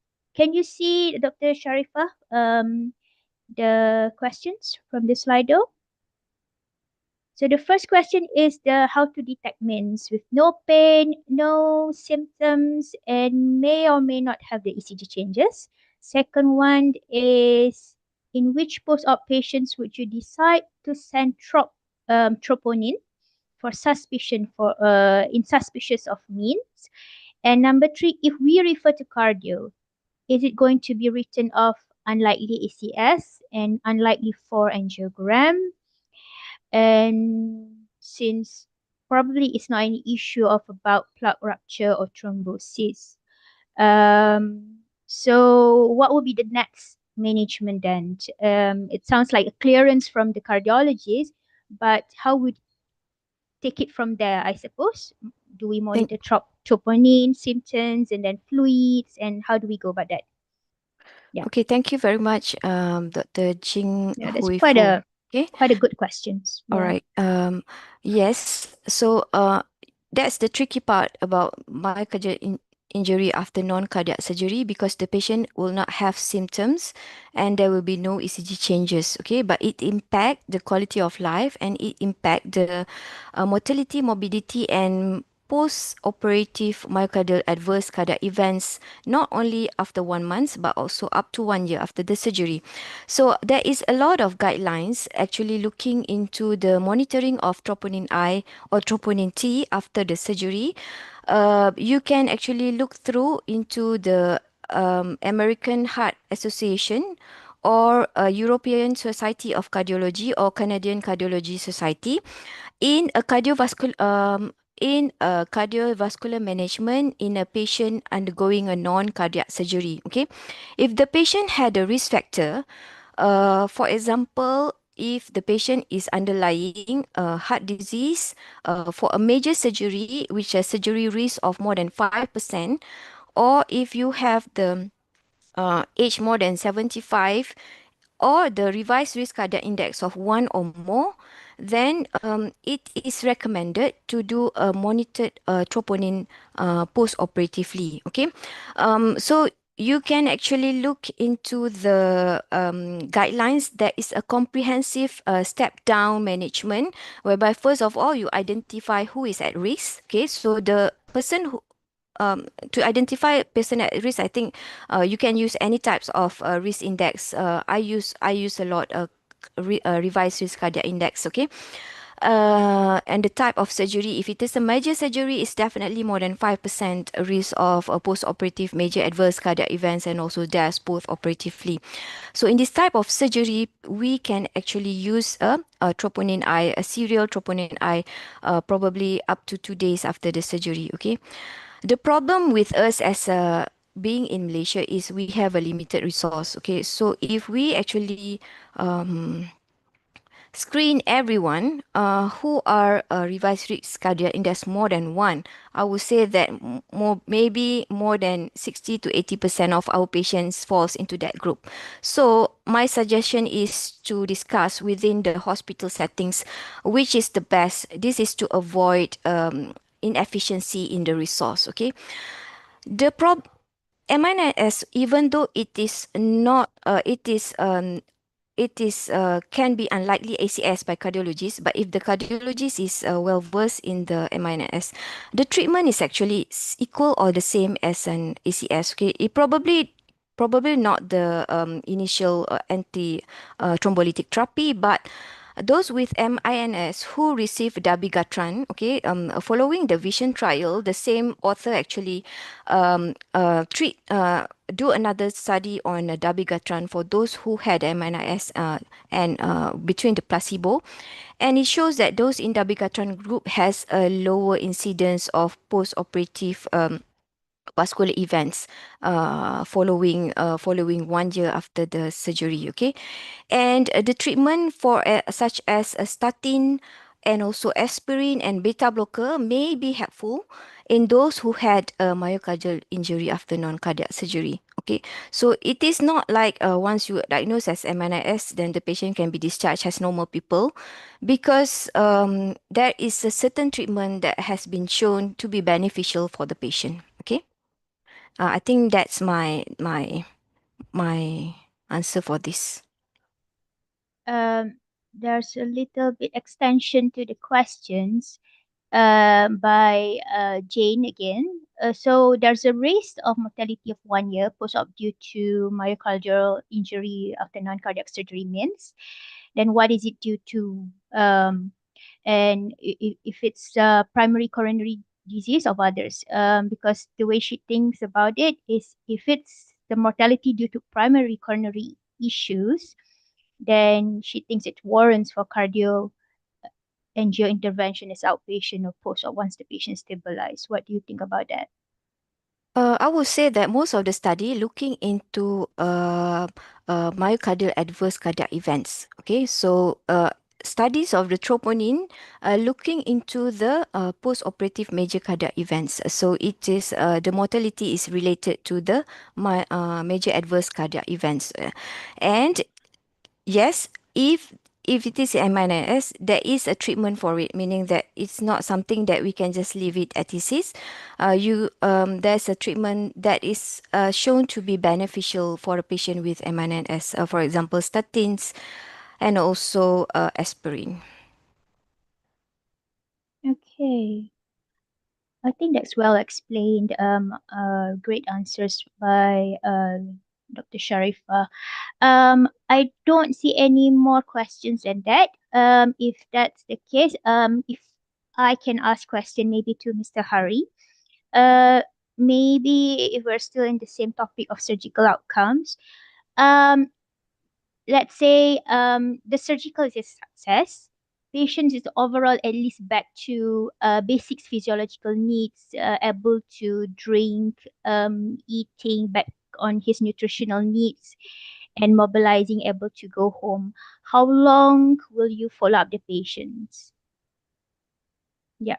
you see Dr. Sharifah the questions from the Slido? So the first question is the how to detect MINS with no pain, no symptoms, and may or may not have the ECG changes. Second one is in which post-op patients would you decide to send troponin for suspicion for in suspicious of MINS? And number three, if we refer to cardio, is it going to be written off unlikely ACS and unlikely for angiogram? And since probably it's not any issue of about plaque rupture or thrombosis. So what will be the next management then? It sounds like a clearance from the cardiologist, but how would take it from there, I suppose? Do we Thank, monitor troponin symptoms and then fluids, and how do we go about that? Yeah, okay, thank you very much, Dr. Jing yeah, that's Hui Fu. Okay, quite a good questions. all Yeah. right. Yes. So, that's the tricky part about myocardial injury after non-cardiac surgery because the patient will not have symptoms and there will be no ECG changes. Okay, but it impact the quality of life and it impact the mortality, morbidity, and post-operative myocardial adverse cardiac events not only after 1 month but also up to 1 year after the surgery. So there is a lot of guidelines actually looking into the monitoring of troponin I or troponin T after the surgery. You can actually look through into the American Heart Association or European Society of Cardiology or Canadian Cardiology Society in a cardiovascular management in a patient undergoing a non-cardiac surgery. Okay, if the patient had a risk factor, for example, if the patient is underlying heart disease for a major surgery, which has surgery risk of more than 5%, or if you have the age more than 75, or the revised risk cardiac index of 1 or more, then it is recommended to do a monitored troponin post-operatively. Okay, so you can actually look into the guidelines. There is a comprehensive step-down management whereby first of all you identify who is at risk. Okay, so the person to identify person at risk, I think you can use any types of risk index. I use a lot revised risk cardiac index. Okay, and the type of surgery. If it is a major surgery, it's definitely more than 5% risk of post-operative major adverse cardiac events and also deaths both operatively. So in this type of surgery, we can actually use a troponin I, a serial troponin I, probably up to 2 days after the surgery. Okay. The problem with us as a being in Malaysia is we have a limited resource. Okay, so if we actually screen everyone who are revised risk cardiac index more than one, I would say that maybe more than 60 to 80% of our patients falls into that group. So my suggestion is to discuss within the hospital settings which is the best. This is to avoid inefficiency in the resource. Okay, the prob MNS, even though it is not, it is can be unlikely ACS by cardiologists, but if the cardiologist is well versed in the MINS, the treatment is actually equal or the same as an ACS. Okay, it probably not the initial anti thrombolytic therapy, but those with MINS who receive dabigatran, okay, following the Vision trial, the same author actually do another study on dabigatran for those who had MIS and between the placebo, and it shows that those in dabigatran group has a lower incidence of post-operative vascular events following 1 year after the surgery. Okay, and the treatment for such as a statin and also aspirin and beta blocker may be helpful in those who had a myocardial injury after non-cardiac surgery. Okay, so it is not like once you diagnose as MNIS, then the patient can be discharged as normal people, because there is a certain treatment that has been shown to be beneficial for the patient. Okay, I think that's my answer for this. There's a little bit extension to the questions by Jane again. So there's a risk of mortality of 1 year post-op due to myocardial injury after non-cardiac surgery means. Then what is it due to? And if it's primary coronary disease of others, because the way she thinks about it is if it's the mortality due to primary coronary issues, then she thinks it warrants for cardio angio intervention as outpatient or post op once the patient stabilized. What do you think about that? I would say that most of the study looking into myocardial adverse cardiac events. Okay, so studies of the troponin looking into the post-operative major cardiac events. So it is the mortality is related to the major adverse cardiac events, and yes, if it is MNS, there is a treatment for it, meaning that it's not something that we can just leave it as it is. There's a treatment that is shown to be beneficial for a patient with MNS, for example, statins and also aspirin. Okay. I think that's well explained. Great answers by Dr. Sharifa. I don't see any more questions than that. If that's the case, if I can ask question maybe to Mr. Hari. Uh, Maybe if we're still in the same topic of surgical outcomes, um, let's say the surgical is a success. Patient is overall at least back to basic physiological needs, able to drink, eating, back on his nutritional needs, and mobilizing, able to go home. How long will you follow up the patients? Yeah.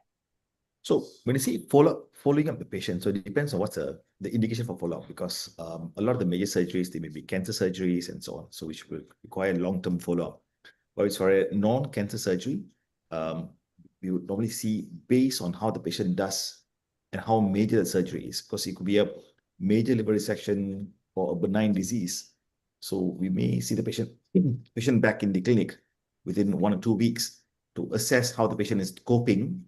So when you say following up the patient, so it depends on what's the indication for follow-up, because a lot of the major surgeries, they may be cancer surgeries and so on, so which will require long-term follow-up. But it's for a non-cancer surgery, we would normally see based on how the patient does and how major the surgery is, because it could be a major liver resection or a benign disease. So we may see the patient back in the clinic within 1 or 2 weeks to assess how the patient is coping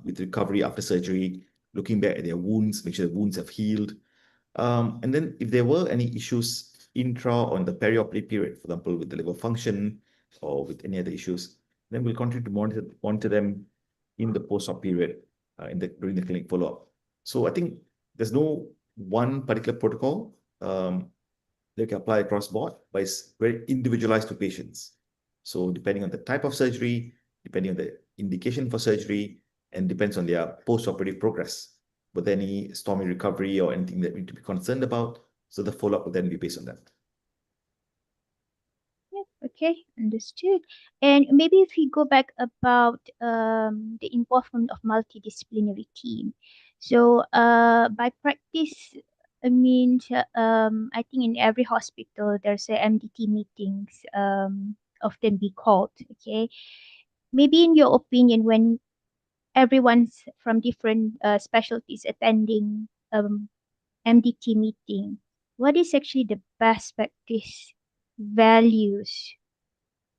with recovery after surgery, looking back at their wounds, make sure the wounds have healed. And then if there were any issues intra on the perioperative period, for example, with the liver function or with any other issues, then we'll continue to monitor them in the post-op period, during the clinic follow-up. So I think there's no one particular protocol that can apply across board, but it's very individualized to patients. So depending on the type of surgery, depending on the indication for surgery, and depends on their post-operative progress, with any stormy recovery or anything that we need to be concerned about. So the follow-up will then be based on that. Yeah, okay, understood. And maybe if we go back about the involvement of multidisciplinary team. So by practice, I think in every hospital there's a MDT meetings often be called. Okay, maybe in your opinion, when everyone's from different specialties attending MDT meeting, what is actually the best practice values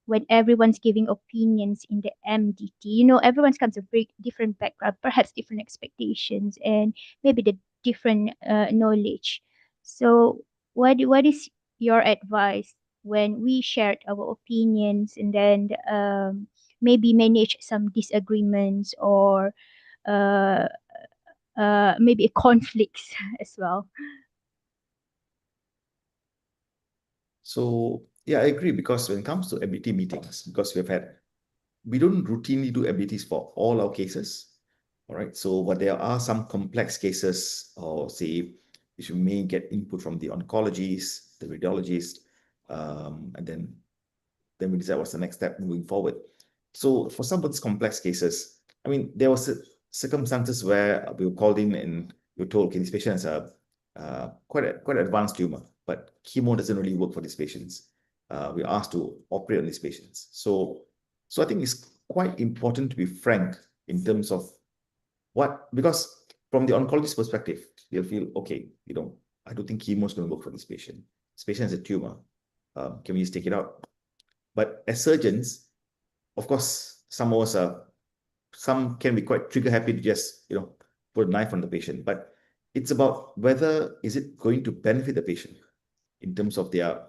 when everyone's giving opinions in the MDT? You know, everyone's comes a very different background, perhaps different expectations, and maybe the different knowledge. So, what is your advice when we shared our opinions and then maybe manage some disagreements or uh, maybe conflicts as well? So yeah, I agree, because when it comes to MBT meetings, because we don't routinely do MBTs for all our cases. All right. So, but there are some complex cases, or say, which we may get input from the oncologist, the radiologist, and then we decide what's the next step moving forward. So for some of these complex cases, I mean, there was circumstances where we were called in and we were told, okay, this patient has a quite advanced tumor, but chemo doesn't really work for these patients. We're asked to operate on these patients. So I think it's quite important to be frank in terms of because from the oncologist perspective, they'll feel, okay, I don't think chemo is going to work for this patient. This patient has a tumor. Can we just take it out? But as surgeons, of course, some can be quite trigger happy to just put a knife on the patient. But it's about whether is it going to benefit the patient in terms of their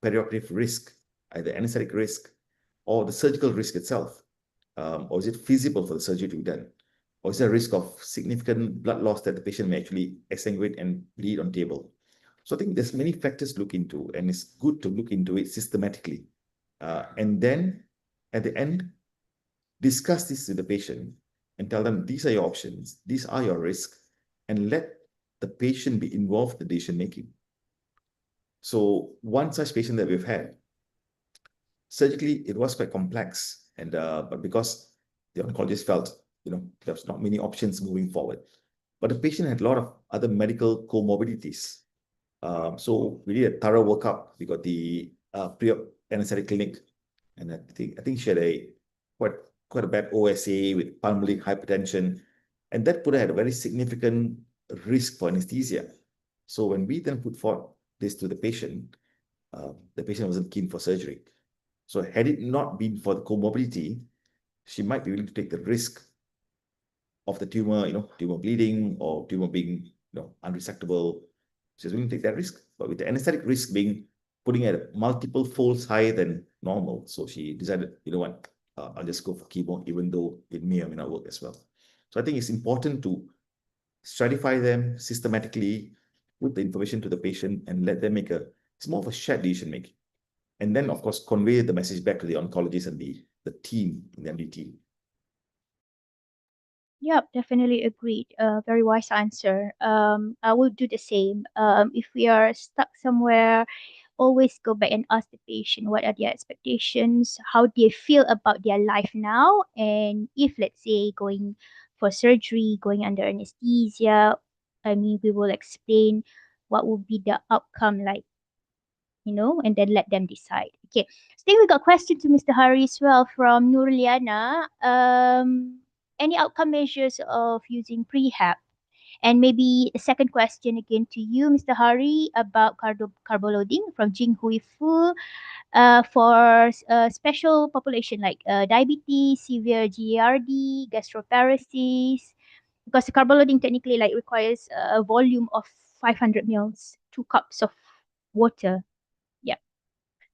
perioperative risk, either anesthetic risk or the surgical risk itself, or is it feasible for the surgery to be done, or is there a risk of significant blood loss that the patient may actually exsanguinate and bleed on table. So I think there's many factors to look into, and it's good to look into it systematically. And then at the end, discuss this with the patient and tell them these are your options, these are your risks, and let the patient be involved in the decision making. So one such patient that we've had, surgically, it was quite complex, and but because the oncologist felt there's not many options moving forward, but the patient had a lot of other medical comorbidities. So we did a thorough workup. We got the pre-op anesthetic clinic, and I think she had quite a bad OSA with pulmonary hypertension, and that put her at a very significant risk for anesthesia. So when we then put forward this to the patient wasn't keen for surgery. So had it not been for the comorbidity, she might be willing to take the risk of the tumor, tumor bleeding or tumor being, unresectable. She's willing to take that risk. But with the anesthetic risk being putting at multiple folds higher than normal, so she decided, you know what, I'll just go for chemo, even though it may or may not work as well. So I think it's important to stratify them systematically, put the information to the patient, and let them it's more of a shared decision making. And then, of course, convey the message back to the oncologist and the team in the MDT. Yep, definitely agreed. Very wise answer. I will do the same. If we are stuck somewhere, always go back and ask the patient what are their expectations, how they feel about their life now, and if let's say going for surgery, going under anesthesia, we will explain what will be the outcome like, and then let them decide. Okay. So I think we got a question to Mr. Hari as well from Nurliana. Any outcome measures of using prehab? And maybe a second question again to you, Mr. Hari, about carbo loading from Jing Hui Fu. For special population like diabetes, severe GERD, gastroparesis, because the carbo loading technically like requires a volume of 500 mils, 2 cups of water. Yeah.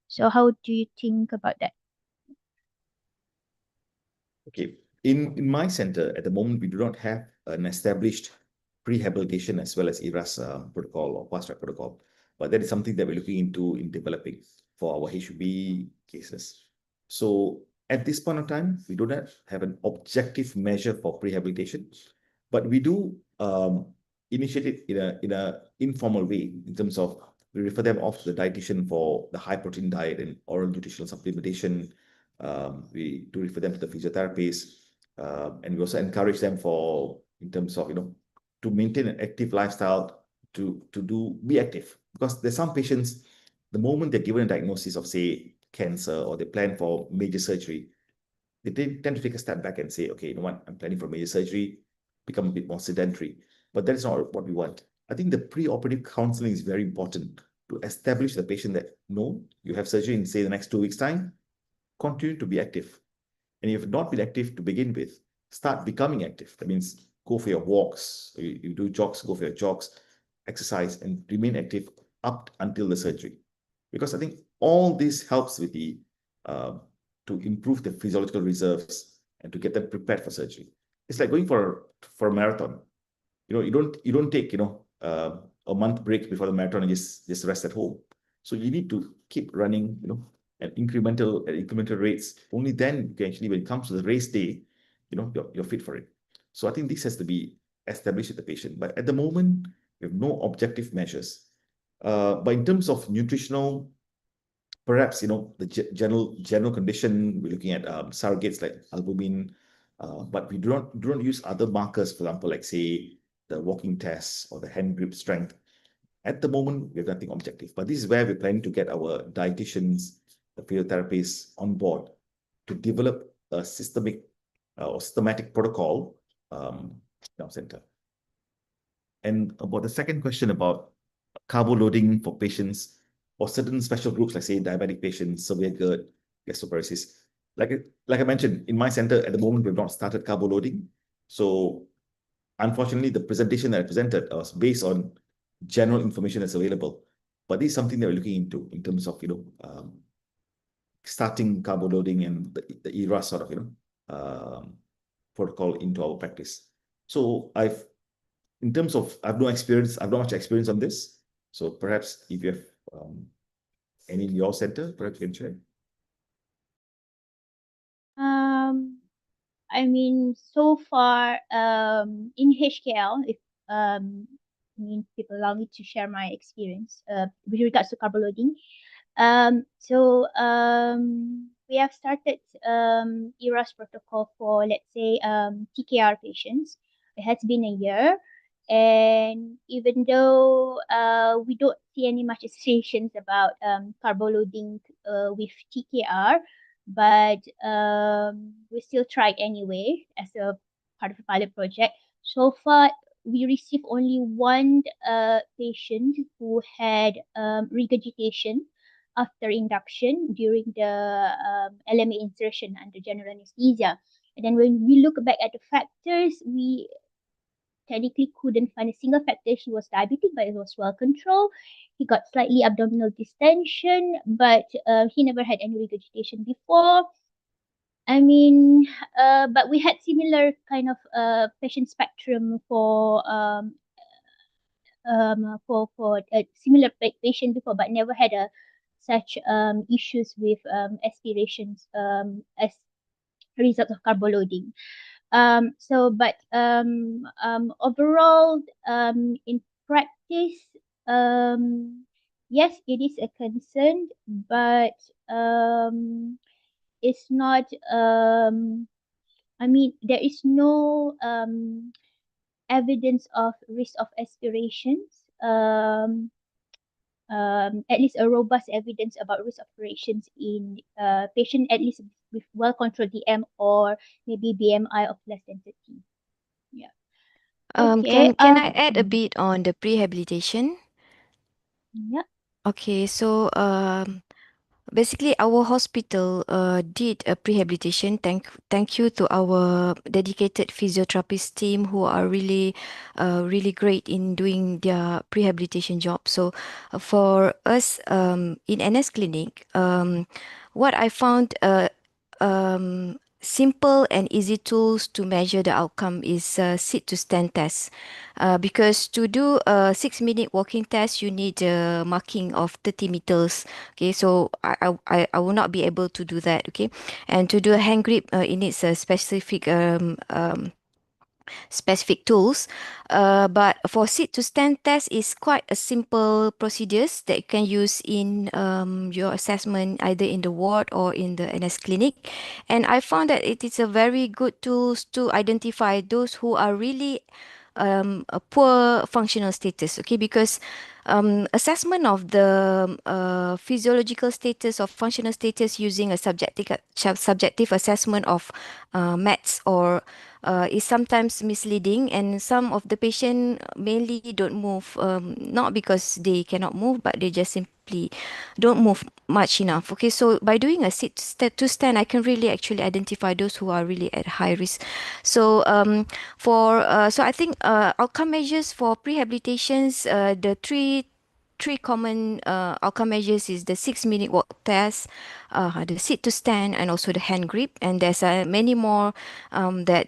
So how do you think about that? Okay. In my center, at the moment, we do not have an established prehabilitation as well as ERAS protocol or fast track protocol. But that is something that we're looking into in developing for our HB cases. So at this point of time, we do not have an objective measure for prehabilitation, but we do initiate it in a informal way in terms of we refer them off to the dietitian for the high protein diet and oral nutritional supplementation. We do refer them to the physiotherapist, and we also encourage them for in terms of to maintain an active lifestyle, to be active, because there's some patients, the moment they're given a diagnosis of say cancer or they plan for major surgery, they tend to take a step back and say, okay, you know what, I'm planning for major surgery, become a bit more sedentary. But that is not what we want. I think the pre-operative counseling is very important to establish the patient that no, you have surgery in say the next 2 weeks time, continue to be active. And if you've not been active to begin with, start becoming active. That means go for your walks. You do jogs, go for your jogs, exercise, and remain active up until the surgery. Because I think all this helps with the to improve the physiological reserves and to get them prepared for surgery. It's like going for a marathon. You don't take a month break before the marathon and just rest at home. So you need to keep running, at incremental rates. Only then you can actually, when it comes to the race day, you're fit for it. So I think this has to be established with the patient. But at the moment, we have no objective measures. But in terms of nutritional, perhaps the general condition, we're looking at surrogates like albumin, but we do not use other markers, for example, like say the walking test or the hand grip strength. At the moment, we have nothing objective, but this is where we're planning to get our dietitians, the physiotherapists on board to develop a systematic protocol in our center. And about the second question about carbo loading for patients or certain special groups, like say diabetic patients, severe GERD, gastroparesis. Like I mentioned, in my center at the moment, we've not started carbo loading. So unfortunately, the presentation that I presented was based on general information that's available. But this is something that we're looking into in terms of starting carbo loading and the ERA sort of protocol into our practice. So in terms of I've no much experience on this. So perhaps if you have any in your center, perhaps you can share. I mean, so far, in HKL, if people allow me to share my experience, with regards to carbo loading. We have started ERAS protocol for, let's say, TKR patients. It has been a year, and even though we don't see any much associations about carbo loading with TKR, but we still tried anyway as a part of a pilot project. So far, we received only one patient who had regurgitation after induction during the LMA insertion under general anesthesia. And then when we look back at the factors, we technically couldn't find a single factor. He was diabetic, but it was well controlled. He got slightly abdominal distension, but he never had any regurgitation before. I mean, but we had similar kind of patient spectrum for a similar patient before, but never had such issues with aspirations as a result of carbo loading. Overall, in practice, yes, it is a concern, but it's not. I mean, there is no evidence of risk of aspirations. At least a robust evidence about risk operations in patient at least with well-controlled DM or maybe BMI of less than 30. Yeah. Okay. Can I add a bit on the prehabilitation? Yeah. Okay, so Basically, our hospital did a prehabilitation. Thank you to our dedicated physiotherapist team who are really great in doing their prehabilitation job. So, for us in NS Clinic, what I found simple and easy tools to measure the outcome is sit to stand test. Because to do a 6 minute walking test, you need a marking of 30 meters. Okay, so I will not be able to do that. Okay, and to do a hand grip, it needs a specific tools. But for sit to stand test is quite a simple procedures that you can use in your assessment either in the ward or in the NS clinic. And I found that it is a very good tools to identify those who are really a poor functional status. Okay, because assessment of the physiological status or functional status using a subjective assessment of maths or is sometimes misleading, and some of the patient mainly don't move, not because they cannot move, but they just simply don't move much enough. Okay, so by doing a to stand, I can really actually identify those who are really at high risk. So so I think outcome measures for prehabilitations, the three common outcome measures is the 6 minute walk test, the sit to stand, and also the hand grip. And there's many more that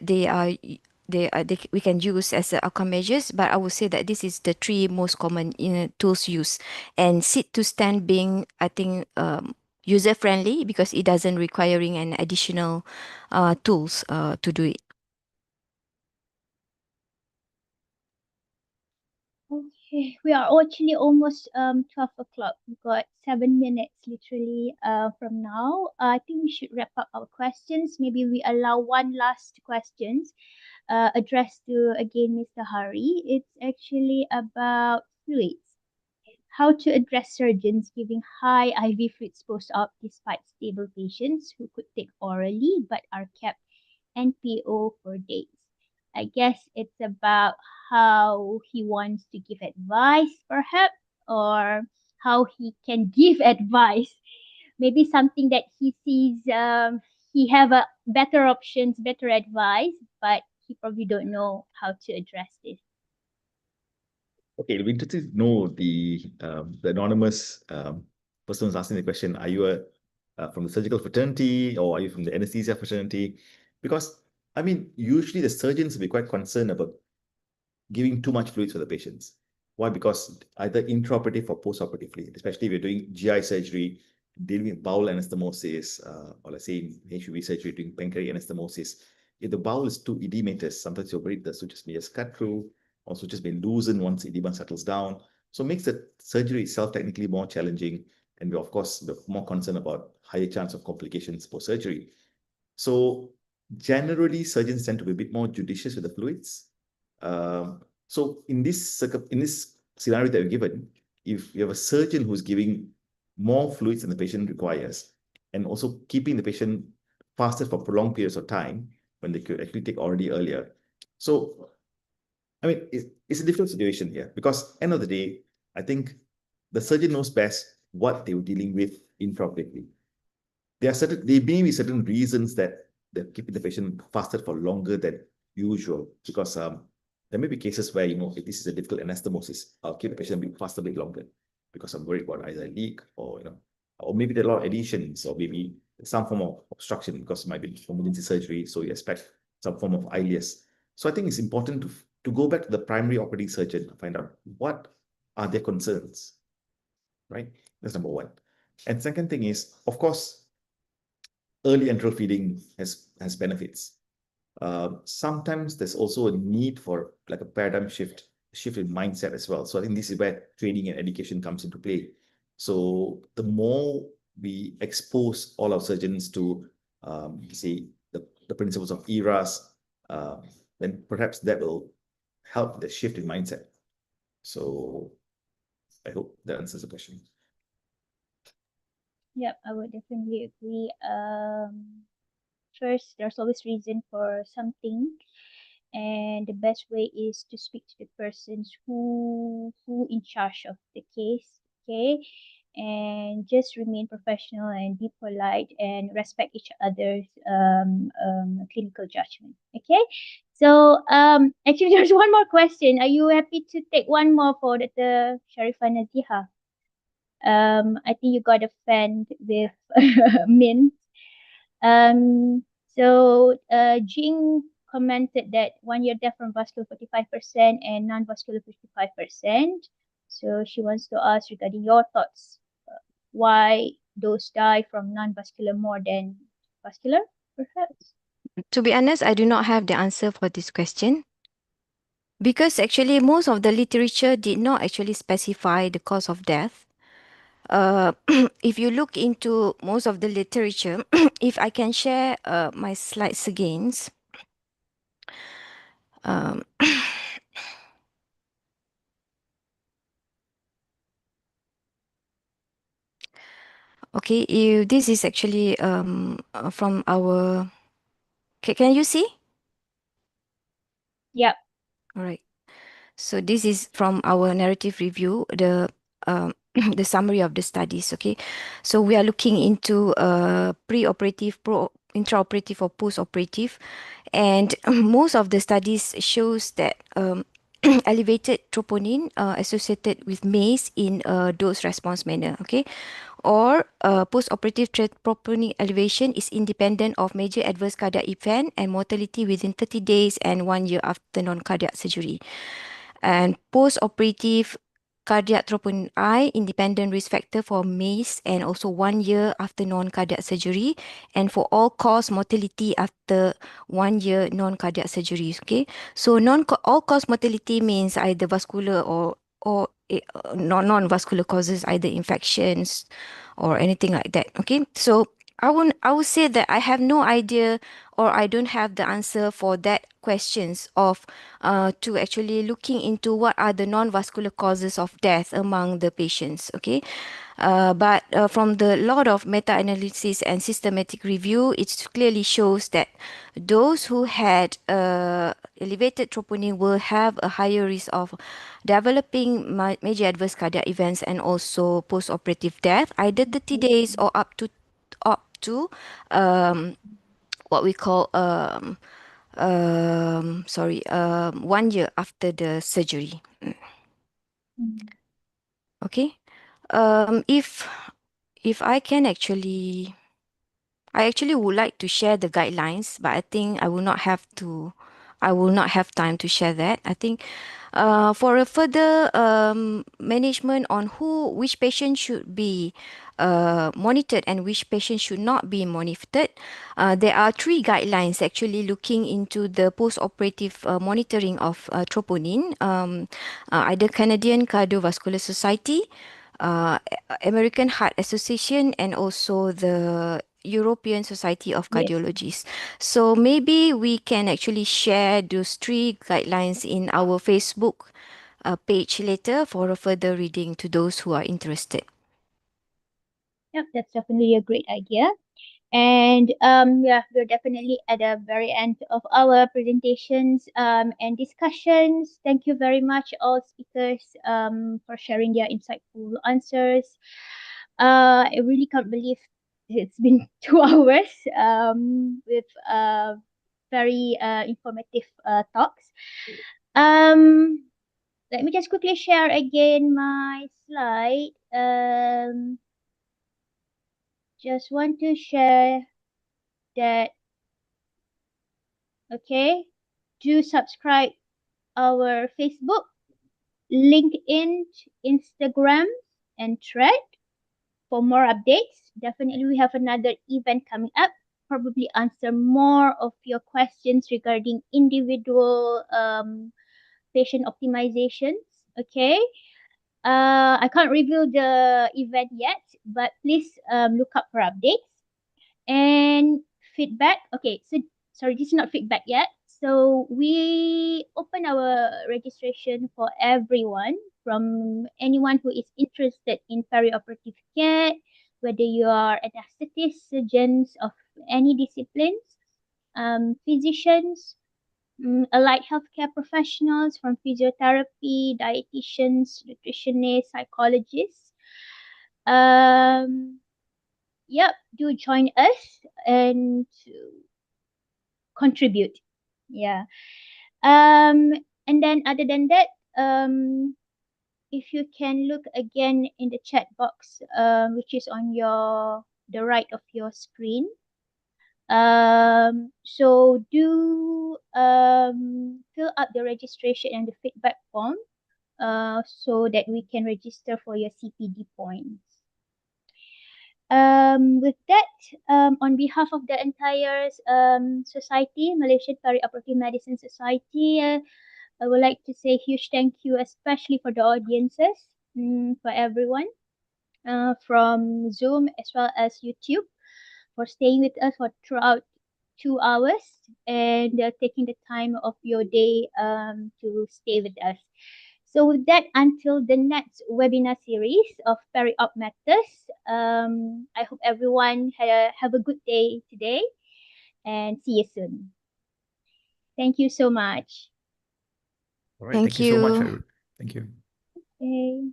we can use as outcome measures. But I would say that this is the three most common tools used. And sit to stand being, I think, user friendly because it doesn't requiring an additional tools to do it. Okay, we are actually almost 12 o'clock. We've got 7 minutes literally from now. I think we should wrap up our questions. Maybe we allow one last questions addressed to again Mr. Hari. It's actually about fluids. How to address surgeons giving high IV fluids post-op despite stable patients who could take orally but are kept NPO for days. I guess it's about how he wants to give advice, perhaps, or how he can give advice. Maybe something that he sees he have a better options, better advice, but he probably don't know how to address this. Okay, it'll be interesting to know the anonymous person who's asking the question. Are you from the surgical fraternity or are you from the anesthesia fraternity? Because I mean, usually the surgeons will be quite concerned about giving too much fluids for the patients. Why? Because either intraoperative or postoperatively, especially if you're doing GI surgery, dealing with bowel anastomosis, or let's say in HUV surgery, doing pancreatic anastomosis, if the bowel is too edematous, sometimes you're worried the sutures may just cut through, or sutures may loosen once edema settles down. So it makes the surgery itself technically more challenging. And we, of course, we're more concerned about higher chance of complications post-surgery. So generally, surgeons tend to be a bit more judicious with the fluids. So in this scenario that we're given, if you have a surgeon who's giving more fluids than the patient requires, and also keeping the patient fasted for prolonged periods of time when they could actually take already earlier. So, I mean, it's a difficult situation here because end of the day, I think the surgeon knows best what they were dealing with intraoperatively. There may be certain reasons that they're keeping the patient fasted for longer than usual because there may be cases where, if this is a difficult anastomosis, I'll keep the patient being fasted a bit longer because I'm worried about either a leak or, or maybe there are a lot of adhesions or maybe some form of obstruction because it might be emergency surgery. So you expect some form of ileus. So I think it's important to go back to the primary operating surgeon to find out what are their concerns, right? That's number one. And second thing is, of course, early enteral feeding has benefits. Sometimes there's also a need for like a paradigm shift in mindset as well. So I think this is where training and education comes into play. So the more we expose all our surgeons to, say, the principles of ERAS, then perhaps that will help the shift in mindset. So I hope that answers the question. Yep, I would definitely agree. First, there's always reason for something, and the best way is to speak to the persons who in charge of the case. Okay, and just remain professional and be polite and respect each other's clinical judgment. Okay, so actually there's one more question. Are you happy to take one more for Dr. Sharifah Naziha? I think you got a fan with Min. Jing commented that 1 year death from vascular 45% and non-vascular 55%. So she wants to ask regarding your thoughts. Why those die from non-vascular more than vascular, perhaps? To be honest, I do not have the answer for this question because actually most of the literature did not actually specify the cause of death. If you look into most of the literature, if I can share my slides again. Um, okay, this is actually from our. Can you see? Yep. All right. So this is from our narrative review, the summary of the studies. Okay, so we are looking into pre-operative, intraoperative, or post-operative, and most of the studies shows that elevated troponin associated with MACE in a dose response manner. Okay, or post-operative troponin elevation is independent of major adverse cardiac event and mortality within 30 days and 1 year after non-cardiac surgery. And post-operative cardiac troponin I, independent risk factor for MACE and also 1 year after non-cardiac surgery, and for all-cause mortality after 1 year non-cardiac surgery. Okay, so all-cause mortality means either vascular or non-vascular causes, either infections or anything like that. Okay, so I would say that I have no idea, or I don't have the answer for that questions of to actually looking into what are the non-vascular causes of death among the patients. Okay, but from the lot of meta-analysis and systematic review, it clearly shows that those who had elevated troponin will have a higher risk of developing major adverse cardiac events and also post-operative death, either 30 days or up to what we call 1 year after the surgery. Mm. Okay. If I can actually, I actually would like to share the guidelines, but I think I will not have time to share that. I think for a further management on which patient should be monitored and which patient should not be monitored, there are three guidelines actually looking into the post-operative monitoring of troponin, either Canadian Cardiovascular Society, uh, American Heart Association, and also the European Society of Yes. Cardiologists. So maybe we can actually share those three guidelines in our Facebook page later for a further reading to those who are interested. Yep, that's definitely a great idea. And yeah, we're definitely at the very end of our presentations and discussions. Thank you very much, all speakers, for sharing their insightful answers. I really can't believe it's been 2 hours with very informative talks. Um, Let me just quickly share again my slide. Just want to share that. Okay, do subscribe our Facebook, LinkedIn, Instagram, and Thread for more updates. Definitely, we have another event coming up. Probably answer more of your questions regarding individual patient optimizations. Okay. I can't reveal the event yet, but please look up for updates. And feedback. Okay, so sorry, this is not feedback yet. So we open our registration for everyone, from anyone who is interested in perioperative care, whether you are anesthetists, surgeons of any disciplines, physicians, allied healthcare professionals, from physiotherapy, dietitians, nutritionists, psychologists. Yep, do join us and contribute. Yeah. And then other than that, if you can look again in the chat box, which is on the right of your screen. So do fill up the registration and the feedback form, so that we can register for your CPD points. With that, on behalf of the entire society, Malaysian Perioperative Medicine Society, I would like to say huge thank you, especially for the audiences, for everyone, from Zoom as well as YouTube, for staying with us for throughout 2 hours and taking the time of your day to stay with us. So with that, until the next webinar series of PeriOp Matters, I hope everyone have a good day today and see you soon. Thank you so much. All right. Thank Thank you so much. you. Thank you. Okay.